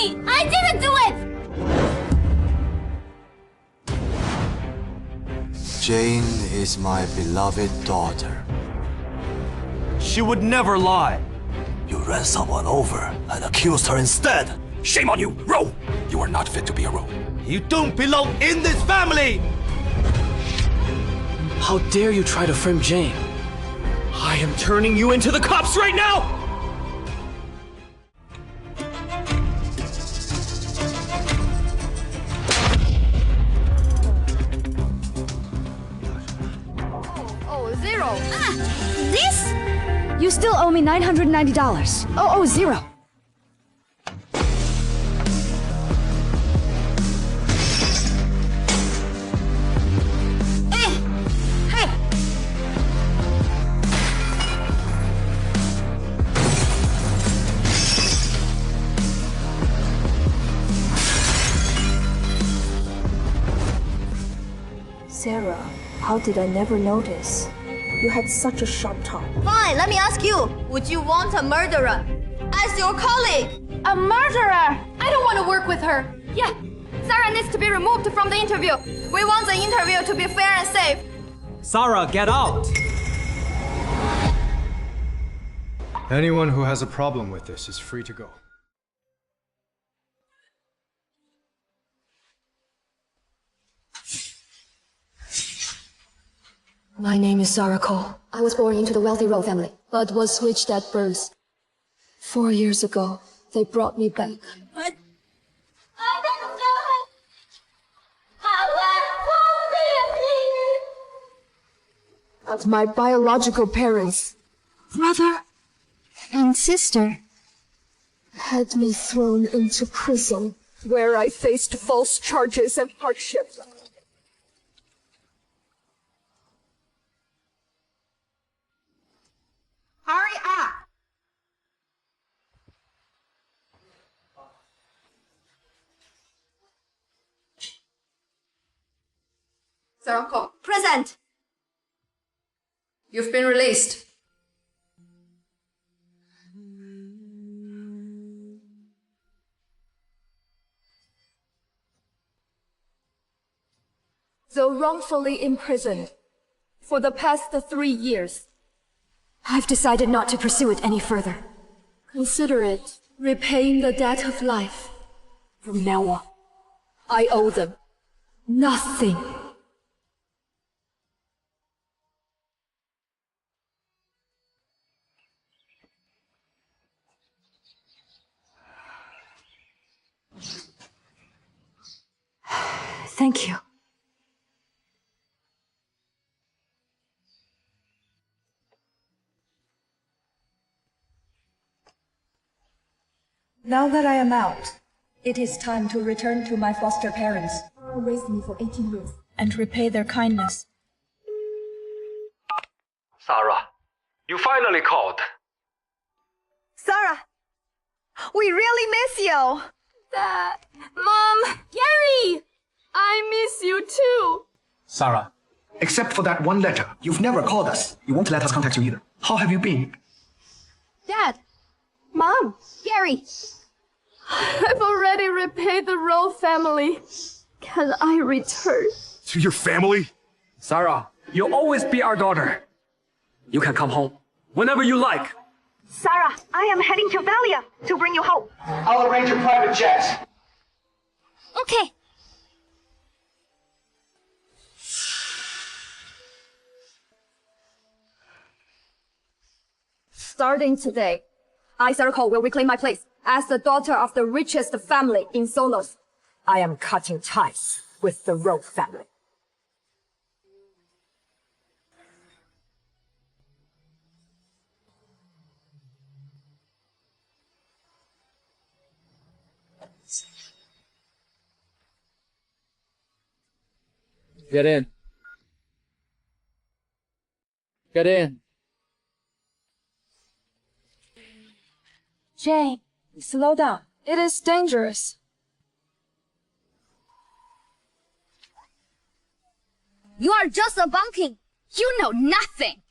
me! I didn't do it! Jane is my beloved daughter. She would never lie. You ran someone over and accused her instead. Shame on you, Ro! You are not fit to be a Ro. You don't belong in this family! How dare you try to frame Jane? I am turning you into the cops right now! Oh, zero. This? You still owe me $990. Oh, zero. Hey! Sarah, how did I never notice? You had such a sharp tongue. Fine, let me ask you. Would you want a murderer as your colleague? A murderer! I don't want to work with her. Yeah, Sarah needs to be removed from the interview. We want the interview to be fair and safe. Sarah, get out! Anyone who has a problem with this is free to go. My name is Sarah Cole. I was born into the wealthy royal family, but was switched at birth. 4 years ago, they brought me back. What? But my biological parents, brother and sister, had me thrown into prison, where I faced false charges and hardship. Hurry up! Sarah Cole, Present! you've been released. Though wrongfully imprisoned for the past 3 years, I've decided not to pursue it any further. Consider it repaying the debt of life. From now on, I owe them nothing. Thank you. Now that I am out, it is time to return to my foster parents Who raised me for 18 years. and repay their kindness. Sarah, you finally called. Sarah! We really miss you! Dad, Mom, Gary! I miss you too. Sarah, except for that one letter, you've never called us. You won't let us contact you either. How have you been? Dad, Mom, Gary. I've already repaid the Rowe family. Can I return? To your family? Sarah, you'll always be our daughter. You can come home whenever you like. Sarah, I am heading to Valia to bring you home. I'll arrange a private jet. Okay. Starting today, I, Sarah Cole, will reclaim my place as the daughter of the richest family in Solos. I am cutting ties with the Rowe family. Get in. Get in. Jane, slow down. It is dangerous. You are just a bunking. You know nothing.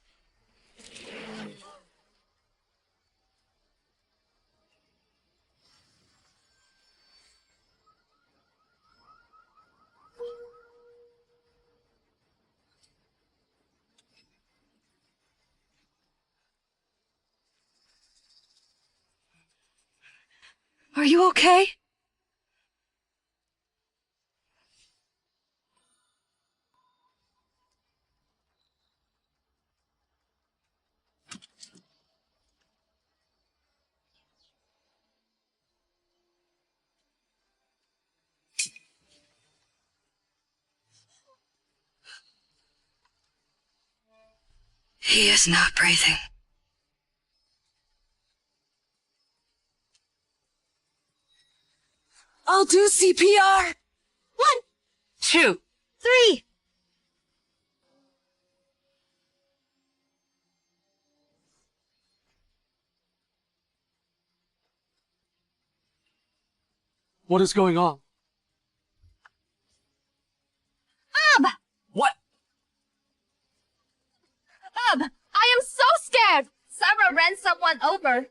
Are you okay? He is not breathing. I'll do CPR. 1, 2, 3. What is going on? Bob! What? Bob, I am so scared! Sarah ran someone over.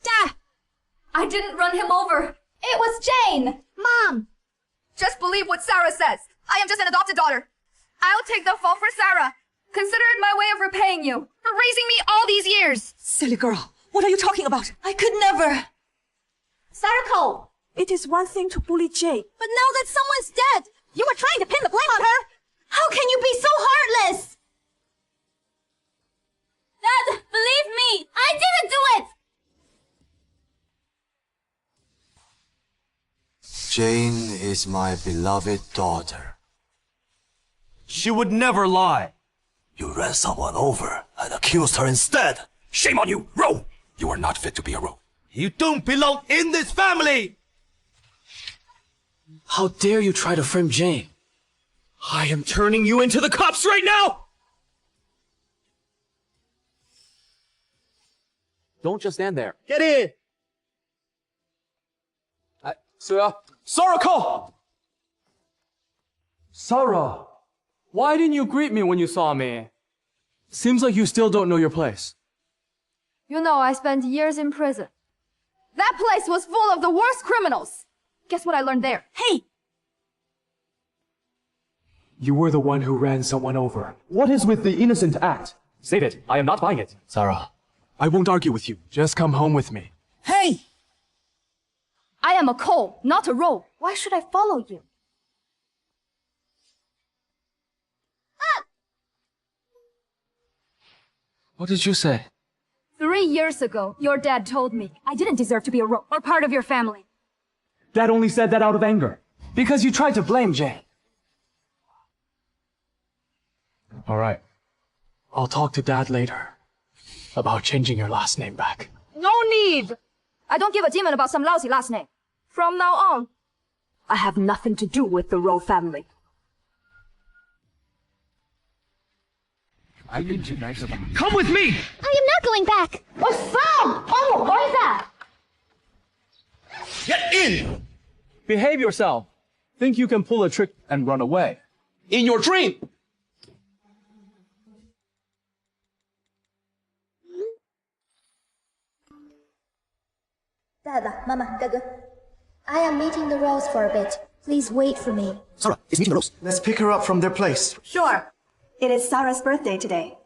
Dad! I didn't run him over. It was Jane! Mom! Just believe what Sarah says. I am just an adopted daughter. I'll take the fall for Sarah. Consider it my way of repaying you for raising me all these years. Silly girl, what are you talking about? I could never. Sarah Cole! It is one thing to bully Jane, But now that someone's dead, you were trying to pin the blame on her. How can you be so heartless? Dad, believe me, I didn't do it! Jane is my beloved daughter. She would never lie. You ran someone over and accused her instead. Shame on you, Ro! You are not fit to be a Ro. You don't belong in this family! How dare you try to frame Jane? I am turning you into the cops right now! Don't just stand there. Get in! Sarah, call! Sarah, why didn't you greet me when you saw me? Seems like you still don't know your place. You know, I spent years in prison. That place was full of the worst criminals. Guess what I learned there? Hey! You were the one who ran someone over. What is with the innocent act? Save it. I am not buying it. Sarah, I won't argue with you. Just come home with me. Hey! I am a Cole, not a Ro. Why should I follow you? What did you say? 3 years ago, your dad told me I didn't deserve to be a Ro or part of your family. Dad only said that out of anger. Because you tried to blame Jane. All right. I'll talk to Dad later. About changing your last name back. No need! I don't give a demon about some lousy last name. From now on, I have nothing to do with the Ro family. I need you nice about it. Come with me! I am not going back! Oh, Sam! Oh, what is that? Get in! Behave yourself. Think you can pull a trick and run away. In your dream! Dada, Mama, Gaga. I am meeting the Rose for a bit. Please wait for me. Sarah is meeting the Rose. Let's pick her up from their place. Sure. It is Sarah's birthday today.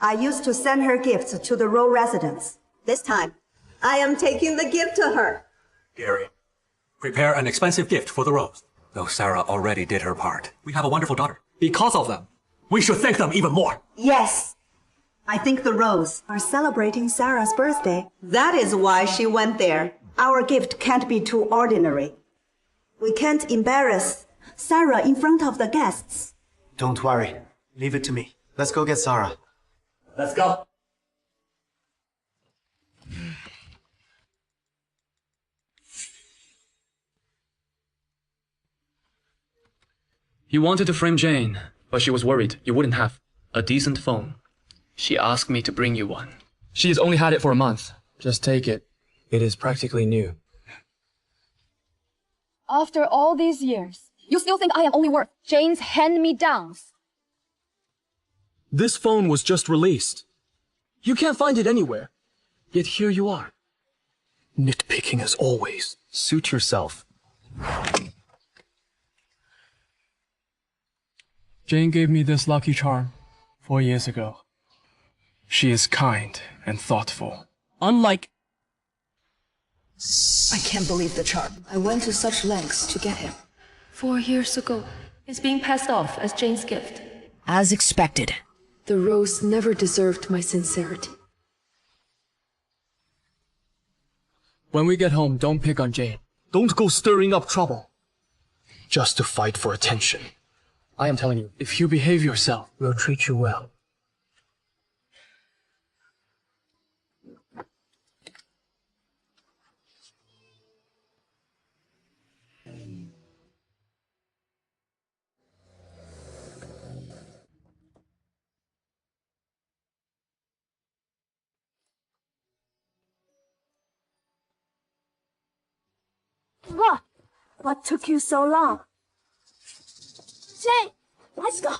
I used to send her gifts to the Row residence. This time, I am taking the gift to her. Gary, prepare an expensive gift for the Rose. Though Sarah already did her part. We have a wonderful daughter. Because of them, we should thank them even more. Yes. I think the Rose are celebrating Sarah's birthday. That is why she went there. Our gift can't be too ordinary. We can't embarrass Sarah in front of the guests. Don't worry. Leave it to me. Let's go get Sarah. Let's go. You wanted to frame Jane, but she was worried you wouldn't have a decent phone. She asked me to bring you one. She has only had it for a month. Just take it. It is practically new. After all these years, you still think I am only worth Jane's hand-me-downs? This phone was just released. You can't find it anywhere. Yet here you are. Nitpicking as always. Suit yourself. Jane gave me this lucky charm 4 years ago. She is kind and thoughtful. Unlike... I can't believe the charm. I went to such lengths to get him. 4 years ago, it's being passed off as Jane's gift. As expected. The rose never deserved my sincerity. When we get home, don't pick on Jane. Don't go stirring up trouble. Just to fight for attention. I am telling you, if you behave yourself, we'll treat you well. What took you so long? Jane, let's go.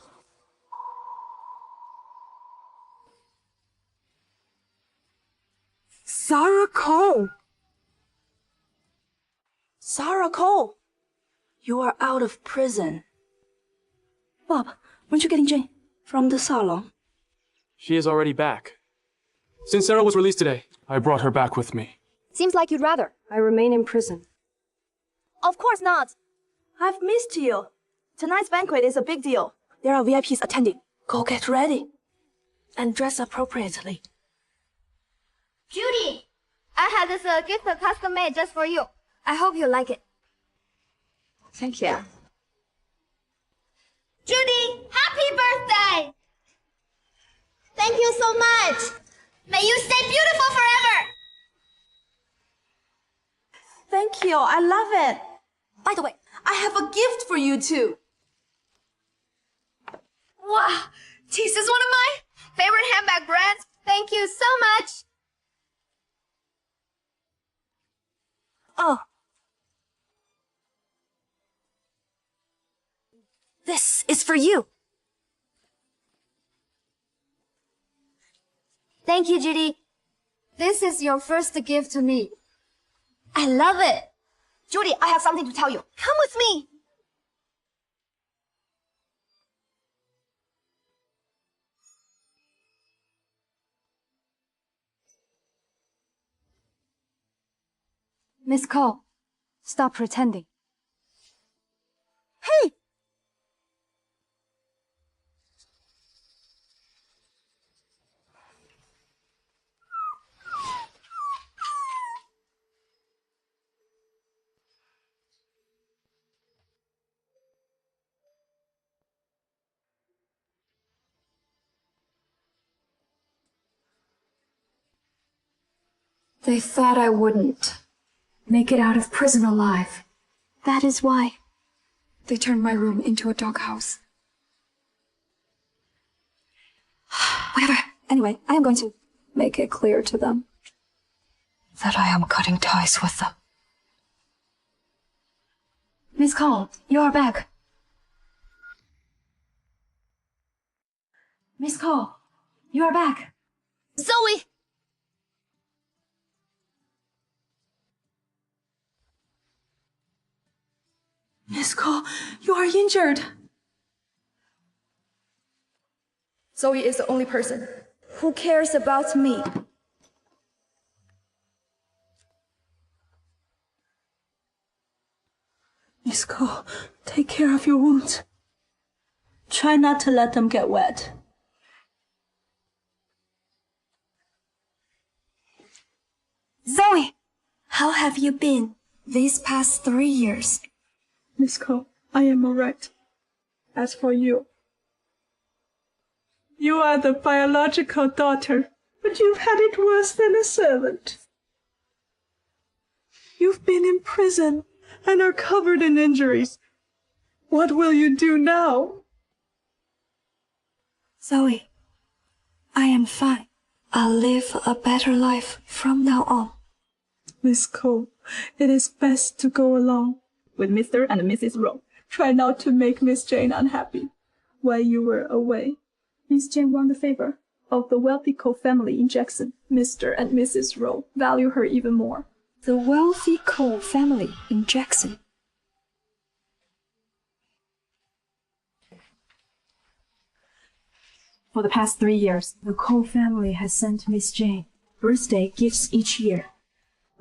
Sarah Cole. Sarah Cole. You are out of prison. Bob, weren't you getting Jane from the salon? She is already back. Since Sarah was released today, I brought her back with me. Seems like you'd rather I remain in prison. Of course not. I've missed you. Tonight's banquet is a big deal. There are VIPs attending. Go get ready. And dress appropriately. Judy, I had this gift custom made just for you. I hope you like it. Thank you. Judy, happy birthday! Thank you so much. May you stay beautiful forever. Thank you. I love it. By the way, I have a gift for you too. Wow, this is one of my favorite handbag brands. Thank you so much. Oh. This is for you. Thank you, Judy. This is your first gift to me. I love it. Judy, I have something to tell you. Come with me. Miss Cole, stop pretending. Hey! They thought I wouldn't make it out of prison alive. That is why they turned my room into a doghouse. Whatever. Anyway, I am going to make it clear to them that I am cutting ties with them. Miss Cole, you are back. Miss Cole, you are back. Zoe! Miss Cole, you are injured. Zoe is the only person who cares about me. Miss Cole, take care of your wounds. Try not to let them get wet. Zoe! How have you been? These past 3 years. Miss Cole, I am alright. As for you, you are the biological daughter, but you've had it worse than a servant. You've been in prison and are covered in injuries. What will you do now? Zoe, I am fine. I'll live a better life from now on. Miss Cole, it is best to go along with Mr. and Mrs. Rowe. Try not to make Miss Jane unhappy. While you were away, Miss Jane won the favor of the wealthy Cole family in Jackson. Mr. and Mrs. Rowe value her even more. The wealthy Cole family in Jackson. For the past 3 years, the Cole family has sent Miss Jane birthday gifts each year.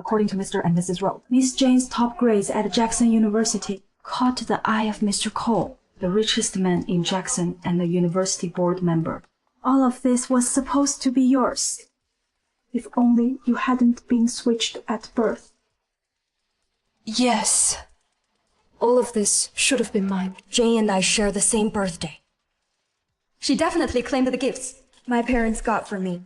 according to Mr. and Mrs. Rowe. Miss Jane's top grades at Jackson University caught the eye of Mr. Cole, the richest man in Jackson and the university board member. All of this was supposed to be yours. If only you hadn't been switched at birth. Yes. All of this should have been mine. Jane and I share the same birthday. She definitely claimed the gifts my parents got for me.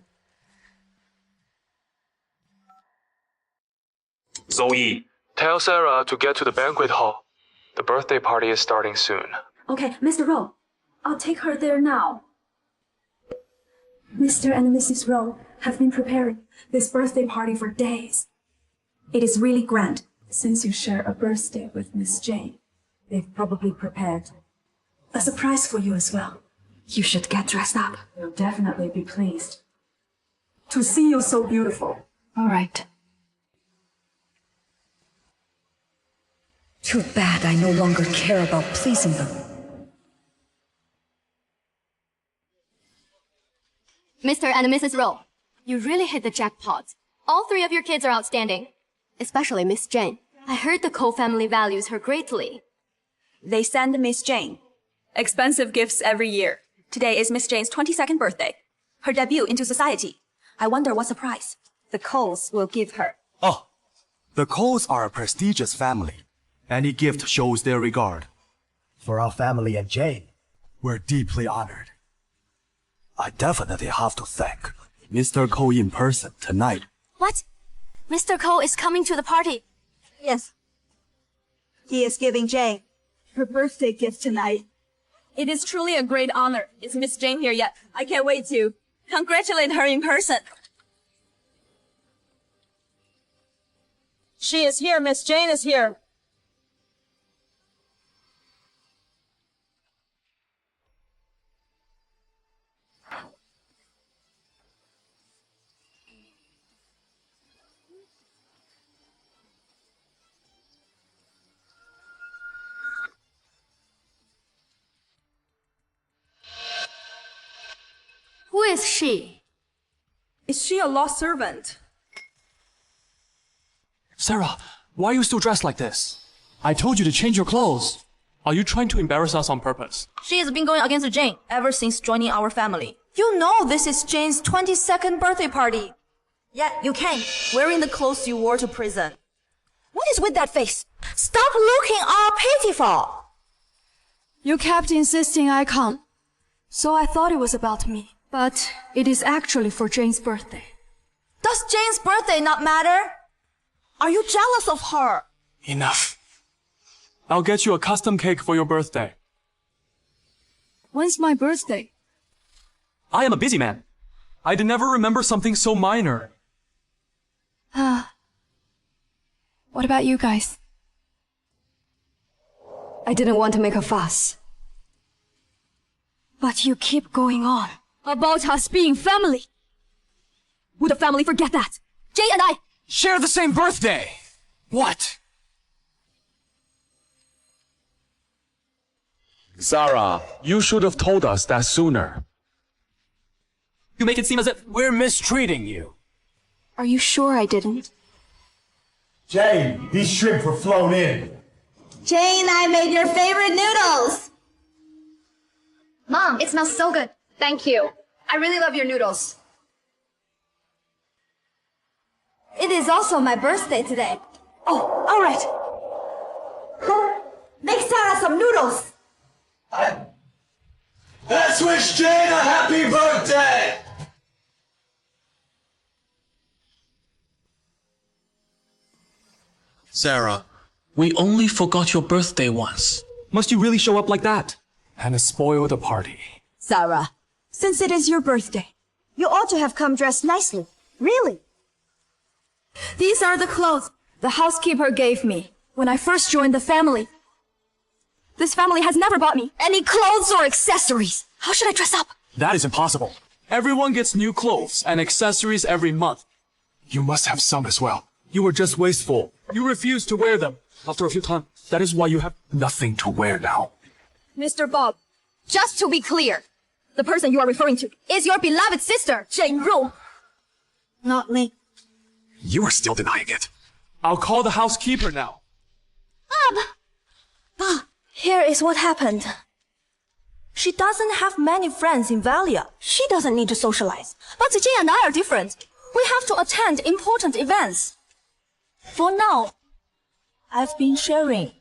Zoe, tell Sarah to get to the banquet hall. The birthday party is starting soon. Okay, Mr. Rowe, I'll take her there now. Mr. and Mrs. Rowe have been preparing this birthday party for days. It is really grand. Since you share a birthday with Miss Jane, they've probably prepared a surprise for you as well. You should get dressed up. You'll definitely be pleased to see you so beautiful. All right. Too bad I no longer care about pleasing them. Mr. and Mrs. Rowe, you really hit the jackpot. All three of your kids are outstanding, especially Miss Jane. I heard the Cole family values her greatly. They send Miss Jane expensive gifts every year. Today is Miss Jane's 22nd birthday, her debut into society. I wonder what surprise the Coles will give her. Oh, the Coles are a prestigious family. Any gift shows their regard. For our family and Jane, we're deeply honored. I definitely have to thank Mr. Cole in person tonight. What? Mr. Cole is coming to the party? Yes. He is giving Jane her birthday gift tonight. It is truly a great honor. Is Miss Jane here yet? I can't wait to congratulate her in person. She is here. Miss Jane is here. Who is she? Is she a lost servant? Sarah, why are you still dressed like this? I told you to change your clothes. Are you trying to embarrass us on purpose? She has been going against Jane ever since joining our family. You know this is Jane's 22nd birthday party. Yet you came wearing the clothes you wore to prison. What is with that face? Stop looking all pitiful. You kept insisting I come, so I thought it was about me. But it is actually for Jane's birthday. Does Jane's birthday not matter? Are you jealous of her? Enough. I'll get you a custom cake for your birthday. When's my birthday? I am a busy man. I'd never remember something so minor. What about you guys? I didn't want to make a fuss. But you keep going on about us being family. Would the family forget that? Jane and I share the same birthday. What? Sarah, you should have told us that sooner. You make it seem as if we're mistreating you. Are you sure I didn't? Jane, these shrimp were flown in. Jane, I made your favorite noodles. Mom, it smells so good. Thank you. I really love your noodles. It is also my birthday today. Oh, all right. Make Sarah some noodles. Let's wish Jane a happy birthday! Sarah, we only forgot your birthday once. Must you really show up like that? And spoil the party. Sarah, since it is your birthday, you ought to have come dressed nicely. Really? These are the clothes the housekeeper gave me when I first joined the family. This family has never bought me any clothes or accessories. How should I dress up? That is impossible. Everyone gets new clothes and accessories every month. You must have some as well. You were just wasteful. You refused to wear them. After a few times, that is why you have nothing to wear now. Mr. Bob, Just to be clear, the person you are referring to is your beloved sister, Jane Rowe. Not me. You are still denying it. I'll call the housekeeper now. Here is what happened. She doesn't have many friends in Valia. She doesn't need to socialize. But Jane and I are different. We have to attend important events. For now, I've been sharing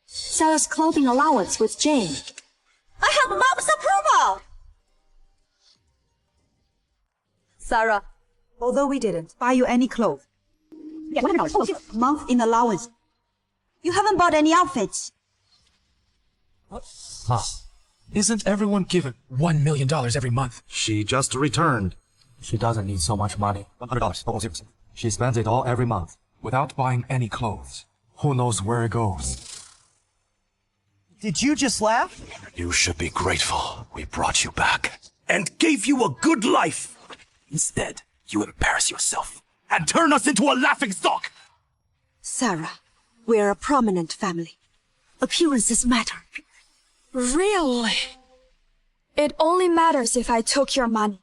Sarah's clothing allowance with Jane. I have Mom's approval! Sarah, although we didn't buy you any clothes, get $100 a month in allowance. You haven't bought any outfits. Huh. Isn't everyone given $1 million every month? She just returned. She doesn't need so much money. $100. She spends it all every month. Without buying any clothes. Who knows where it goes? Did you just laugh? You should be grateful we brought you back and gave you a good life. Instead, you embarrass yourself and turn us into a laughingstock. Sarah, we're a prominent family. Appearances matter. Really? It only matters if I took your money.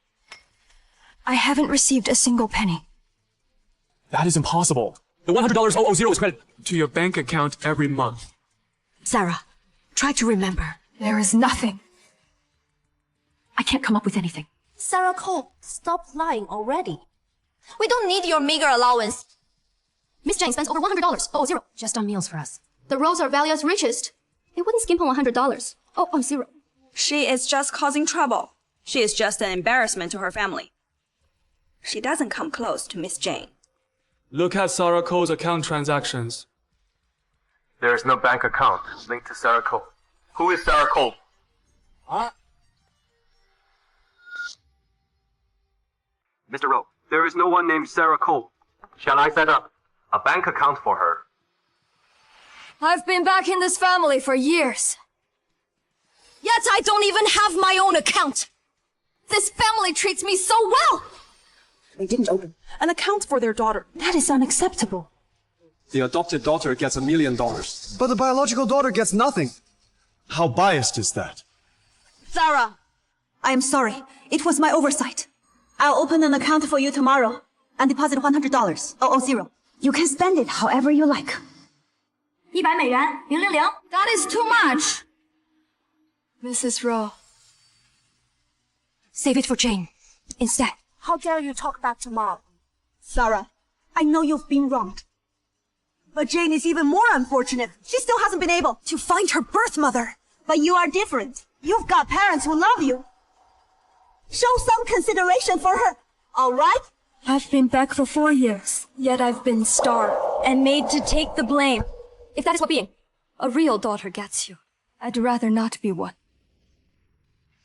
I haven't received a single penny. That is impossible. The $100 is credited to your bank account every month. Sarah, try to remember. There is nothing. I can't come up with anything. Sarah Cole, stop lying already. We don't need your meager allowance. Miss Jane spends over $100. Just on meals for us. The Rose are Valia's richest. It wouldn't skimp on $100. $0. She is just causing trouble. She is just an embarrassment to her family. She doesn't come close to Miss Jane. Look at Sarah Cole's account transactions. There is no bank account linked to Sarah Cole. Who is Sarah Cole? What? Mr. Rowe, there is no one named Sarah Cole. Shall I set up a bank account for her? I've been back in this family for years. Yet I don't even have my own account. This family treats me so well. They didn't open an account for their daughter. That is unacceptable. The adopted daughter gets $1 million. But the biological daughter gets nothing. How biased is that? Sarah! I am sorry. It was my oversight. I'll open an account for you tomorrow and deposit $100. You can spend it however you like. $100,000,000. That is too much. Mrs. Rowe. Save it for Jane. Instead. How dare you talk back to Mom? Sarah, I know you've been wronged. But Jane is even more unfortunate. She still hasn't been able to find her birth mother. But you are different. You've got parents who love you. Show some consideration for her, all right? I've been back for 4 years, yet I've been starved and made to take the blame. If that is what being a real daughter gets you, I'd rather not be one.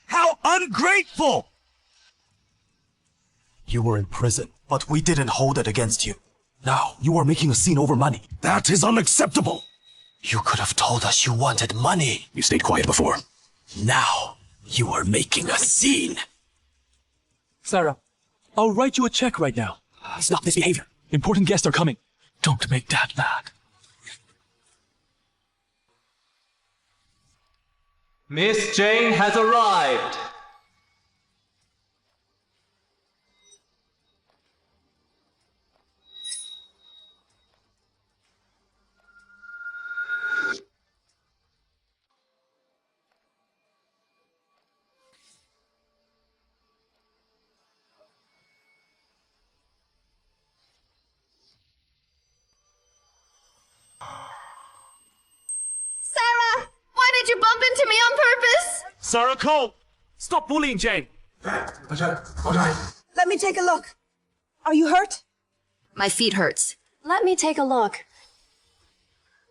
How ungrateful! You were in prison, but we didn't hold it against you. Now, you are making a scene over money. That is unacceptable! You could have told us you wanted money. You stayed quiet before. Now, you are making a scene. Sarah, I'll write you a check right now. Stop this behavior. Important guests are coming. Don't make Dad mad. Miss Jane has arrived. Sarah! Why did you bump into me on purpose? Sarah Cole! Stop bullying Jane! Let me take a look. Are you hurt? My feet hurts. Let me take a look.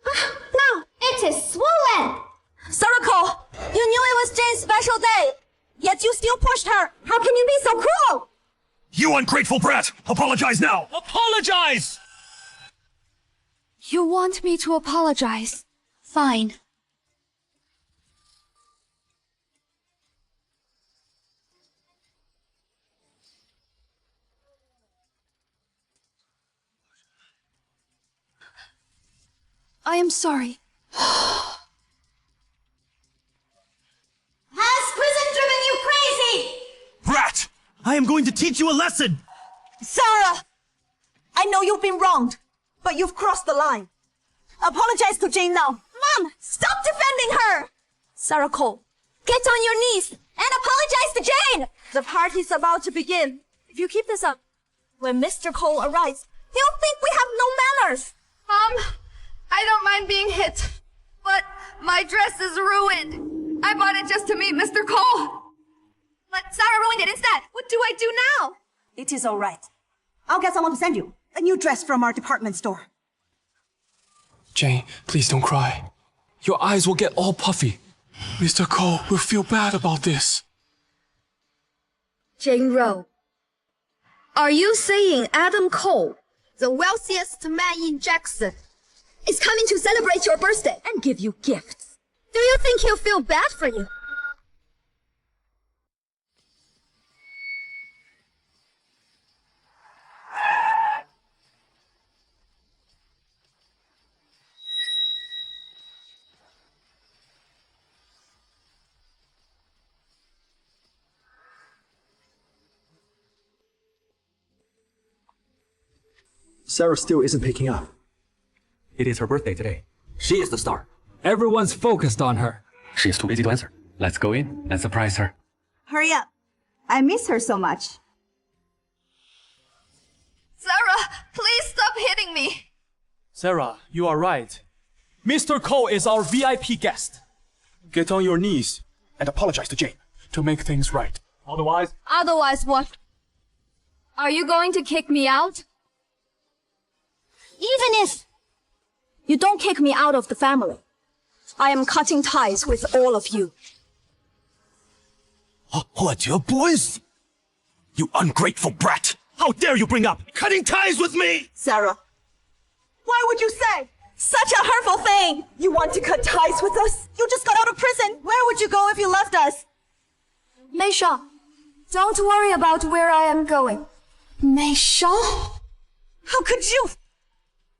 No, it is swollen. Sarah Cole, you knew it was Jane's special day, yet you still pushed her. How can you be so cruel? You ungrateful brat! Apologize now! Apologize! You want me to apologize? Fine. I am sorry. Has prison driven you crazy? Brat! I am going to teach you a lesson! Sarah! I know you've been wronged, But you've crossed the line. Apologize to Jane now. Mom, stop defending her! Sarah Cole, get on your knees and apologize to Jane! The party's about to begin. If you keep this up, when Mr. Cole arrives, he'll think we have no manners. I don't mind being hit, but my dress is ruined. I bought it just to meet Mr. Cole. But Sarah ruined it instead. What do I do now? It is all right. I'll get someone to send you a new dress from our department store. Jane, please don't cry. Your eyes will get all puffy. Mr. Cole will feel bad about this. Jane Rowe, are you saying Adam Cole, the wealthiest man in Jackson, is coming to celebrate your birthday and give you gifts? Do you think he'll feel bad for you? Sarah still isn't picking up. It is her birthday today. She is the star. Everyone's focused on her. She is too busy to answer. Let's go in and surprise her. Hurry up. I miss her so much. Sarah, please stop hitting me. Sarah, you are right. Mr. Cole is our VIP guest. Get on your knees and apologize to Jane to make things right. Otherwise... Otherwise what? Are you going to kick me out? Even if you don't kick me out of the family, I am cutting ties with all of you. What's your boys? You ungrateful brat! How dare you bring up cutting ties with me! Sarah. Why would you say such a hurtful thing? You want to cut ties with us? You just got out of prison. Where would you go if you left us? Meisha, don't worry about where I am going. Meisha? How could you?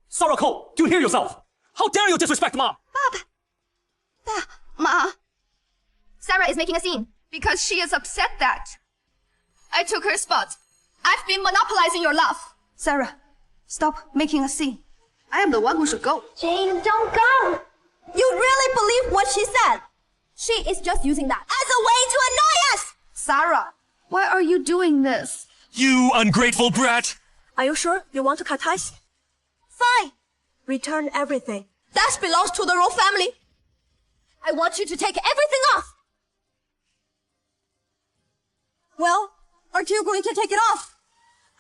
Sarah Cole, do you hear yourself? How dare you disrespect Mom? Ma. Sarah is making a scene because she is upset that I took her spot. I've been monopolizing your love. Sarah, stop making a scene. I am the one who should go. Jane, don't go! You really believe what she said? She is just using that As a way to annoy us! Sarah, why are you doing this? You ungrateful brat! Are you sure you want to cut ties? Fine. Return everything. That belongs to the Rowe family. I want you to take everything off! Well, aren't you going to take it off?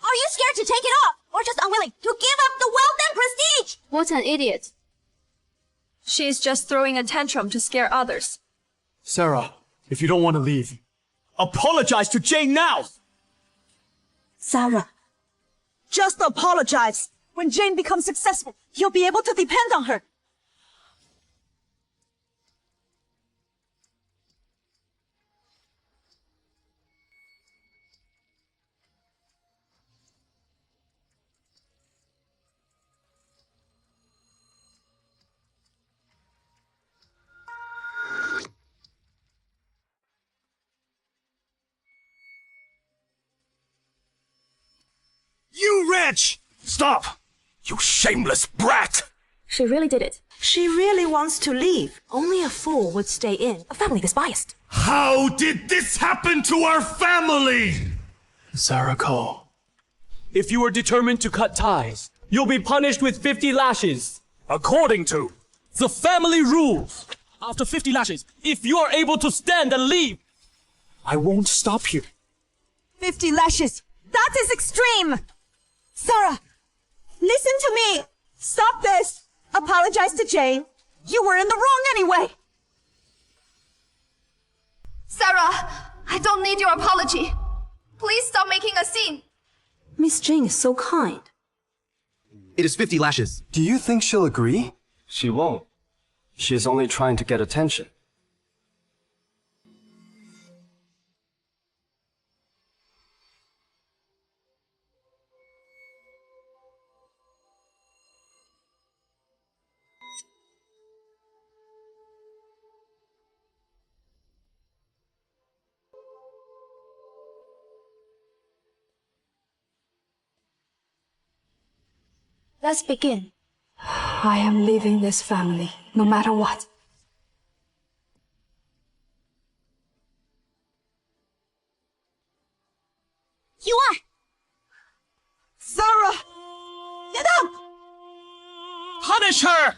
Are you scared to take it off? Or just unwilling to give up the wealth and prestige? What an idiot. She's just throwing a tantrum to scare others. Sarah, if you don't want to leave, apologize to Jane now! Sarah, just apologize. When Jane becomes successful, you'll be able to depend on her. You wretch! Stop! You shameless brat! She really did it. She really wants to leave. Only a fool would stay in. A family this biased. How did this happen to our family? Sarah Cole, if you are determined to cut ties, you'll be punished with 50 lashes. According to the family rules. After 50 lashes, if you are able to stand and leave, I won't stop you. 50 lashes. That is extreme. Sarah, listen to me. Stop this. Apologize to Jane. You were in the wrong anyway. Sarah, I don't need your apology. Please stop making a scene. Miss Jane is so kind. It is 50 lashes. Do you think she'll agree? She won't. She's only trying to get attention. Let's begin. I am leaving this family, no matter what. You are! Sarah! Get up! Punish her!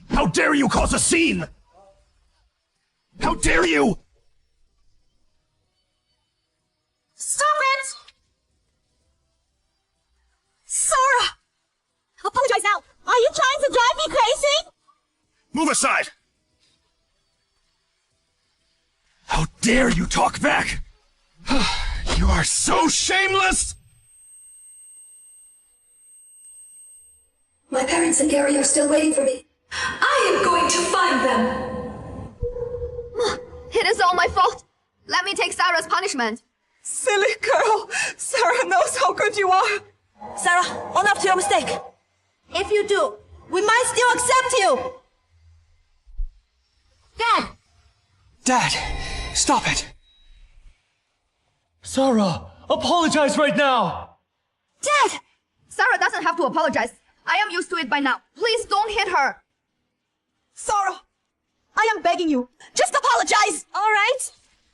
How dare you cause a scene! How dare you! Stop it! Sarah! Apologize now! Are you trying to drive me crazy? Move aside! How dare you talk back! You are so shameless! My parents and Gary are still waiting for me. I am going to find them! It is all my fault. Let me take Sarah's punishment. Silly girl! Sarah knows how good you are! Sarah, own up to your mistake. If you do, we might still accept you! Dad! Dad, stop it. Sarah, apologize right now! Dad! Sarah doesn't have to apologize. I am used to it by now. Please don't hit her. Sarah, I am begging you. Just apologize, all right?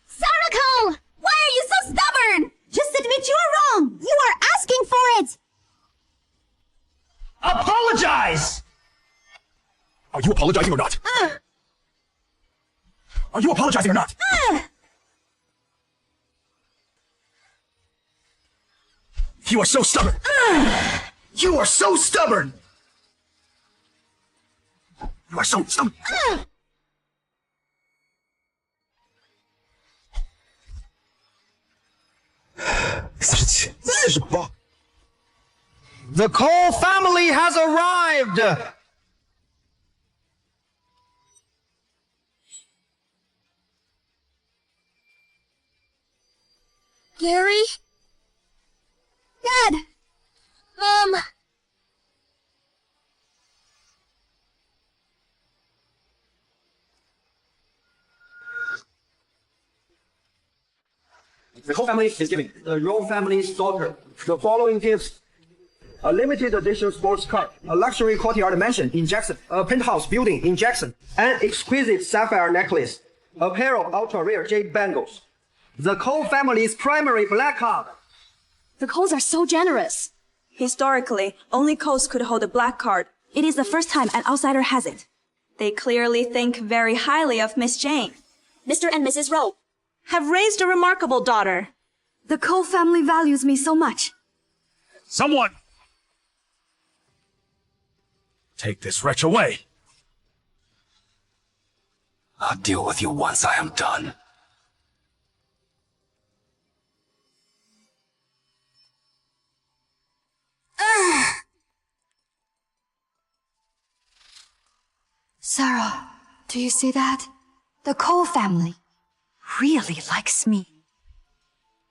Sarah Cole! Why are you so stubborn? Just admit you are wrong. You are asking for it. Apologize! Are you apologizing or not? Are you apologizing or not? You are so stubborn! You are so stubborn! You are so stubborn! The Cole family has arrived! Gary? Dad! The Cole family is giving the Rowe family's daughter the following gifts: a limited edition sports car, a luxury courtyard mansion in Jackson, a penthouse building in Jackson, an exquisite sapphire necklace, a pair of ultra-rare jade bangles. The Cole family's primary black card. The Coles are so generous. Historically, only Coles could hold a black card. It is the first time an outsider has it. They clearly think very highly of Miss Jane. Mr. and Mrs. Rowe have raised a remarkable daughter. The Cole family values me so much. Someone! Take this wretch away! I'll deal with you once I am done. Sarah, do you see that? The Cole family really likes me.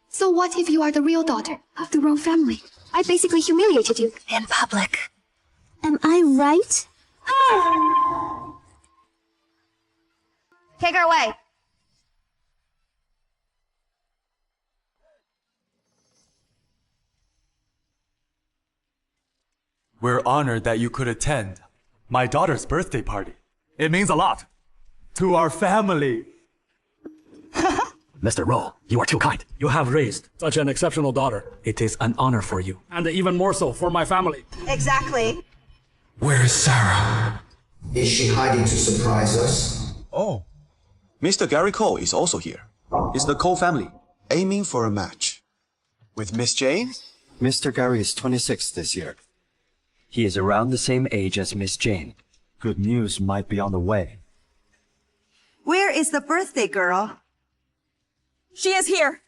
So what if you are the real daughter of the Rowe family? I basically humiliated you. In public. Am I right? Take her away. We're honored that you could attend my daughter's birthday party. It means a lot to our family. Mr. Rowe, you are too kind. You have raised such an exceptional daughter. It is an honor for you. And even more so for my family. Exactly. Where is Sarah? Is she hiding to surprise us? Oh, Mr. Gary Cole is also here. It's the Cole family, aiming for a match. With Miss Jane? Mr. Gary is 26 this year. He is around the same age as Miss Jane. Good news might be on the way. Where is the birthday girl? She is here.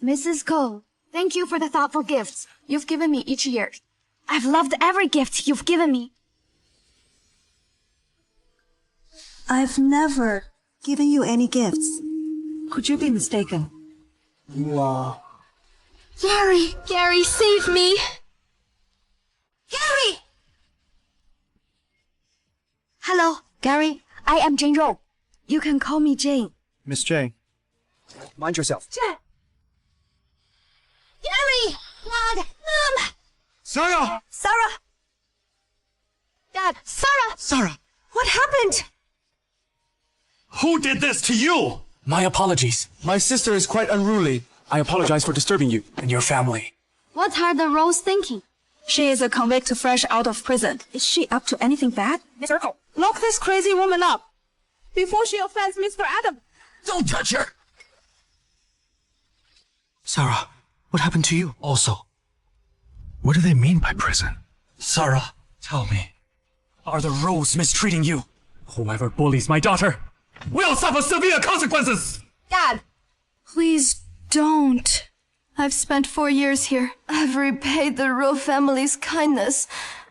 Mrs. Cole, thank you for the thoughtful gifts you've given me each year. I've loved every gift you've given me. I've never given you any gifts. Could you be mistaken? You, Gary, save me! Gary! Hello, Gary. I am Jane Rou. You can call me Jane. Miss Jane, mind yourself. Gary! Dad! Mom! Sarah! Sarah! Dad! Sarah! Sarah! What happened? Who did this to you? My apologies. My sister is quite unruly. I apologize for disturbing you and your family. What are the Rose thinking? She is a convict fresh out of prison. Is she up to anything bad? Mr. Cole, lock this crazy woman up before she offends Mr. Adam. Don't touch her! Sarah, what happened to you? Also, what do they mean by prison? Sarah, tell me, are the Rose mistreating you? Whoever bullies my daughter will suffer severe consequences! Dad! Please don't. I've spent 4 years here. I've repaid the Rou family's kindness.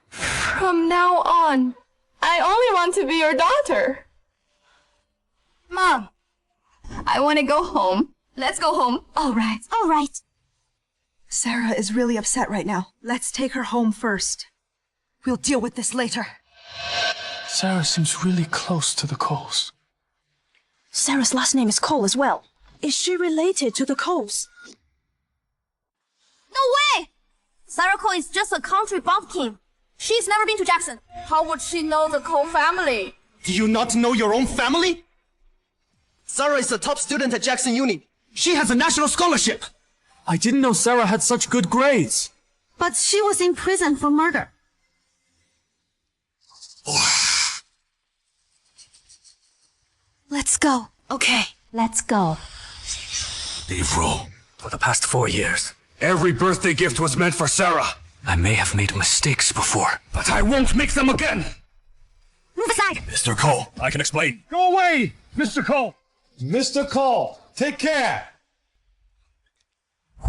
From now on, I only want to be your daughter. Mom! I want to go home. Let's go home. All right. Sarah is really upset right now. Let's take her home first. We'll deal with this later. Sarah seems really close to the Coles. Sarah's last name is Cole as well. Is she related to the Coles? No way! Sarah Cole is just a country bumpkin. She's never been to Jackson. How would she know the Cole family? Do you not know your own family? Sarah is a top student at Jackson Uni. She has a national scholarship. I didn't know Sarah had such good grades. But she was in prison for murder. Let's go. Okay. Let's go. Leave Rou. For the past 4 years, every birthday gift was meant for Sarah. I may have made mistakes before, but I won't make them again. Move aside! Mr. Cole, I can explain. Go away, Mr. Cole. Mr. Cole, take care.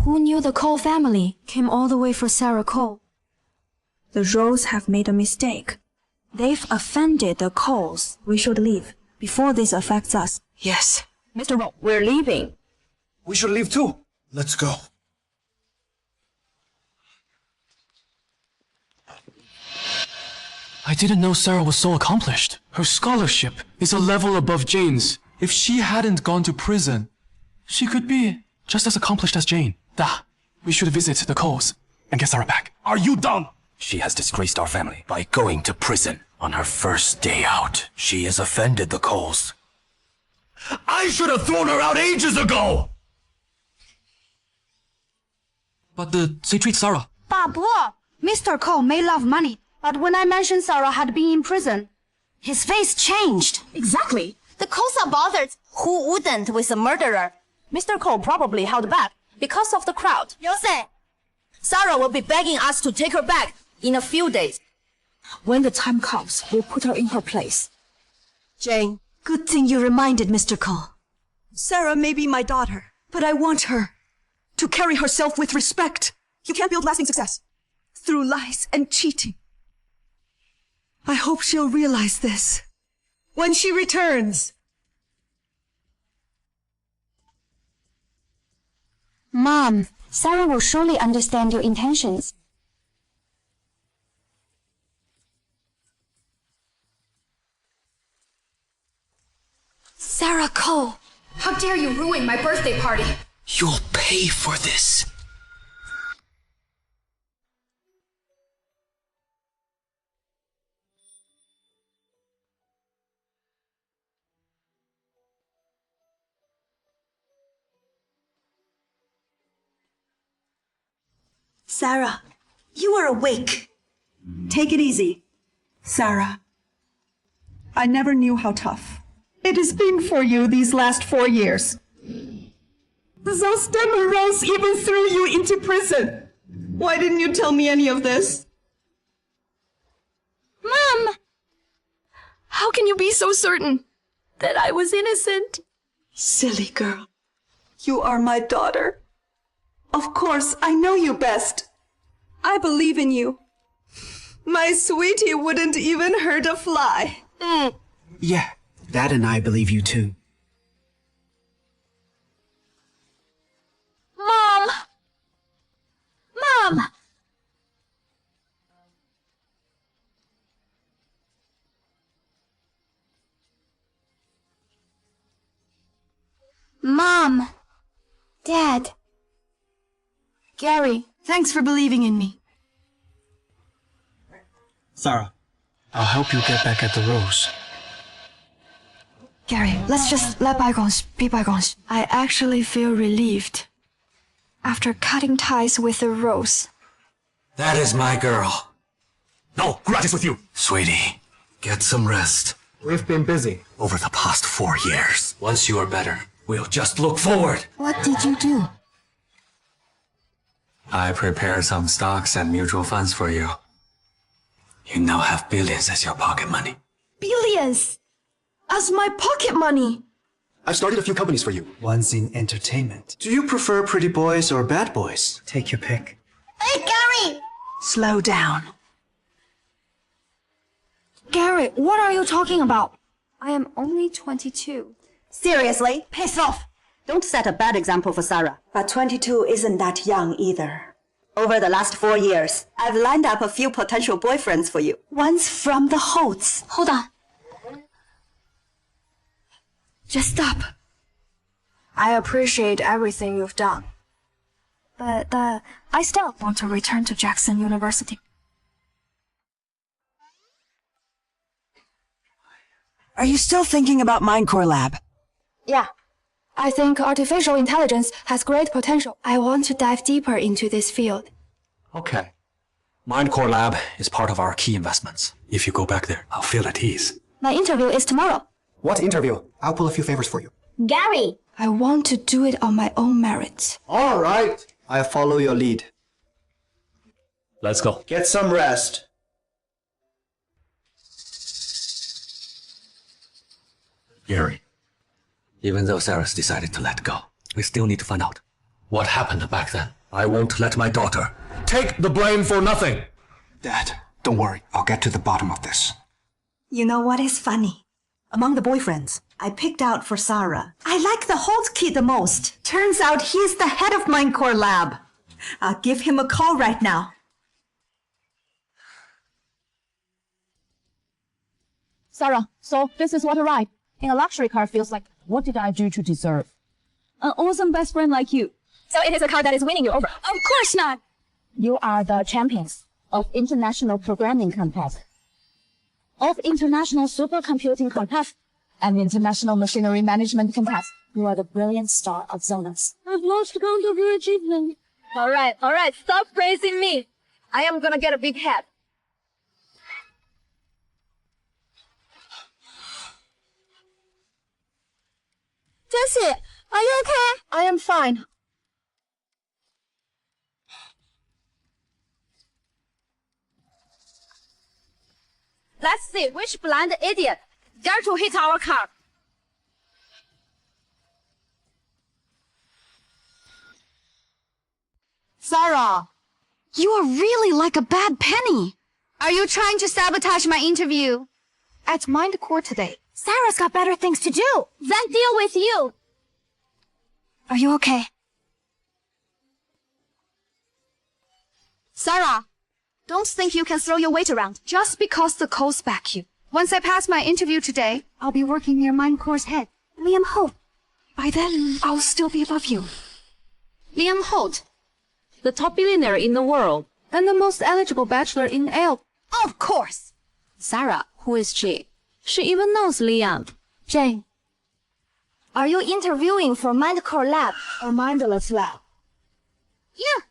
Who knew the Cole family came all the way for Sarah Cole? The Rows have made a mistake. They've offended the Coles. We should leave before this affects us. Yes. Mr. Rowe, we're leaving. We should leave too. Let's go. I didn't know Sarah was so accomplished. Her scholarship is a level above Jane's. If she hadn't gone to prison, she could be just as accomplished as Jane. We should visit the Coles and get Sarah back. Are you dumb? She has disgraced our family by going to prison. On her first day out, she has offended the Coles. I should have thrown her out ages ago! But they treat Sarah. Mr. Cole may love money, but when I mentioned Sarah had been in prison, his face changed. Exactly. The Coles are bothered. Who wouldn't with a murderer? Mr. Cole probably held back because of the crowd. Yose! Sarah will be begging us to take her back in a few days. When the time comes, we'll put her in her place. Jane, good thing you reminded Mr. Cole. Sarah may be my daughter, but I want her to carry herself with respect. You can't build lasting success through lies and cheating. I hope she'll realize this when she returns. Mom, Sarah will surely understand your intentions. Sarah Cole! How dare you ruin my birthday party! You'll pay for this. Sarah, you are awake. Take it easy. Sarah, I never knew how tough it has been for you these last 4 years. Those demon Rose even threw you into prison. Why didn't you tell me any of this? Mom! How can you be so certain that I was innocent? Silly girl. You are my daughter. Of course, I know you best. I believe in you. My sweetie wouldn't even hurt a fly. Yeah, Dad and I believe you too. Mom! 算了。Mom, Dad, Gary, thanks for believing in me. Sarah, I'll help you get back at the Rose. Gary, let's just let bygones be bygones. I actually feel relieved after cutting ties with the Rose. That is my girl. No grudges with you. Sweetie, get some rest. We've been busy. Over the past 4 years. Once you are better, we'll just look forward. What did you do? I prepared some stocks and mutual funds for you. You now have billions as your pocket money. Billions! As my pocket money! I've started a few companies for you. One's in entertainment. Do you prefer pretty boys or bad boys? Take your pick. Hey, Gary! Slow down. Gary, what are you talking about? I am only 22. Seriously? Piss off! Don't set a bad example for Sarah. But 22 isn't that young either. Over the last 4 years, I've lined up a few potential boyfriends for you. One's from the Holtz. Hold on. Just stop. I appreciate everything you've done. But, I still want to return to Jackson University. Are you still thinking about Minecore Lab? Yeah. I think artificial intelligence has great potential. I want to dive deeper into this field. Okay. Minecore Lab is part of our key investments. If you go back there, I'll feel at ease. My interview is tomorrow. What interview? I'll pull a few favors for you. Gary! I want to do it on my own merits. All right. I'll follow your lead. Let's go. Get some rest. Gary, even though Sarah's decided to let go, we still need to find out what happened back then. I won't let my daughter take the blame for nothing. Dad, don't worry. I'll get to the bottom of this. You know what is funny? Among the boyfriends I picked out for Sarah, I like the Holt kid the most. Turns out he's the head of Minecore Lab. I'll give him a call right now. Sarah, so this is what arrived. In a luxury car feels like, what did I do to deserve an awesome best friend like you? So it is a car that is winning you over. Of course not! You are the champions of international programming contest, of international supercomputing contest, and international machinery management contest. You are the brilliant star of Zonas. I've lost count of your achievement. Alright, stop praising me. I am gonna get a big head. Jessie, are you okay? I am fine. Let's see which blind idiot dare to hit our car. Sarah, you are really like a bad penny. Are you trying to sabotage my interview? At Minecore today, Sarah's got better things to do Then deal with you. Are you okay? Sarah, don't think you can throw your weight around just because the Coles back you. Once I pass my interview today, I'll be working near Minecore's head, Liam Holt. By then, I'll still be above you. Liam Holt, The top billionaire in the world. and the most eligible bachelor in Ale. Of course! Sarah, who is she? She even knows Liam. Jane, are you interviewing for Minecore Lab or Mindless Lab? Yeah,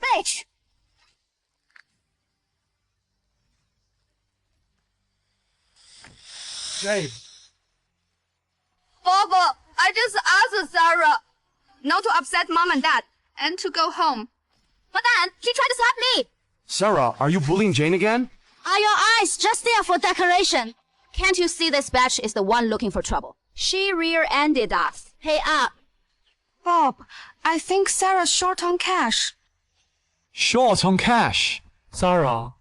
bitch. Jane. Bobo, I just asked Sarah not to upset Mom and Dad and to go home. But then, she tried to slap me. Sarah, are you bullying Jane again? Are your eyes just there for decoration? Can't you see this batch is the one looking for trouble? She rear-ended us. Hey up. Bob, I think Sarah's short on cash. Short on cash. Sarah,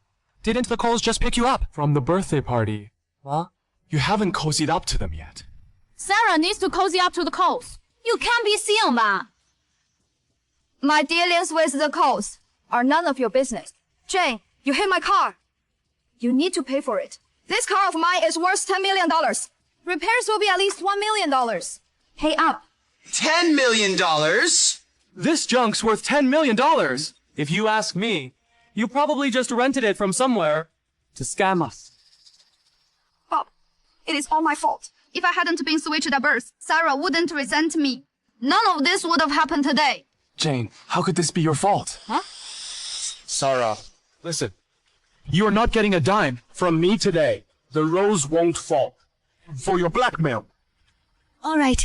didn't the Coles just pick you up from the birthday party? Huh? You haven't cozied up to them yet. Sarah needs to cozy up to the Coles. You can't be seen, ma. My dealings with the Coles are none of your business. Jane, you hit my car. You need to pay for it. This car of mine is worth $10 million. Repairs will be at least $1 million. Pay up. $10 million? This junk's worth $10 million. If you ask me, you probably just rented it from somewhere to scam us. Bob, it is all my fault. If I hadn't been switched at birth, Sarah wouldn't resent me. None of this would have happened today. Jane, how could this be your fault? Huh? Sarah, listen. You are not getting a dime from me today. The rose won't fall. For your blackmail. All right.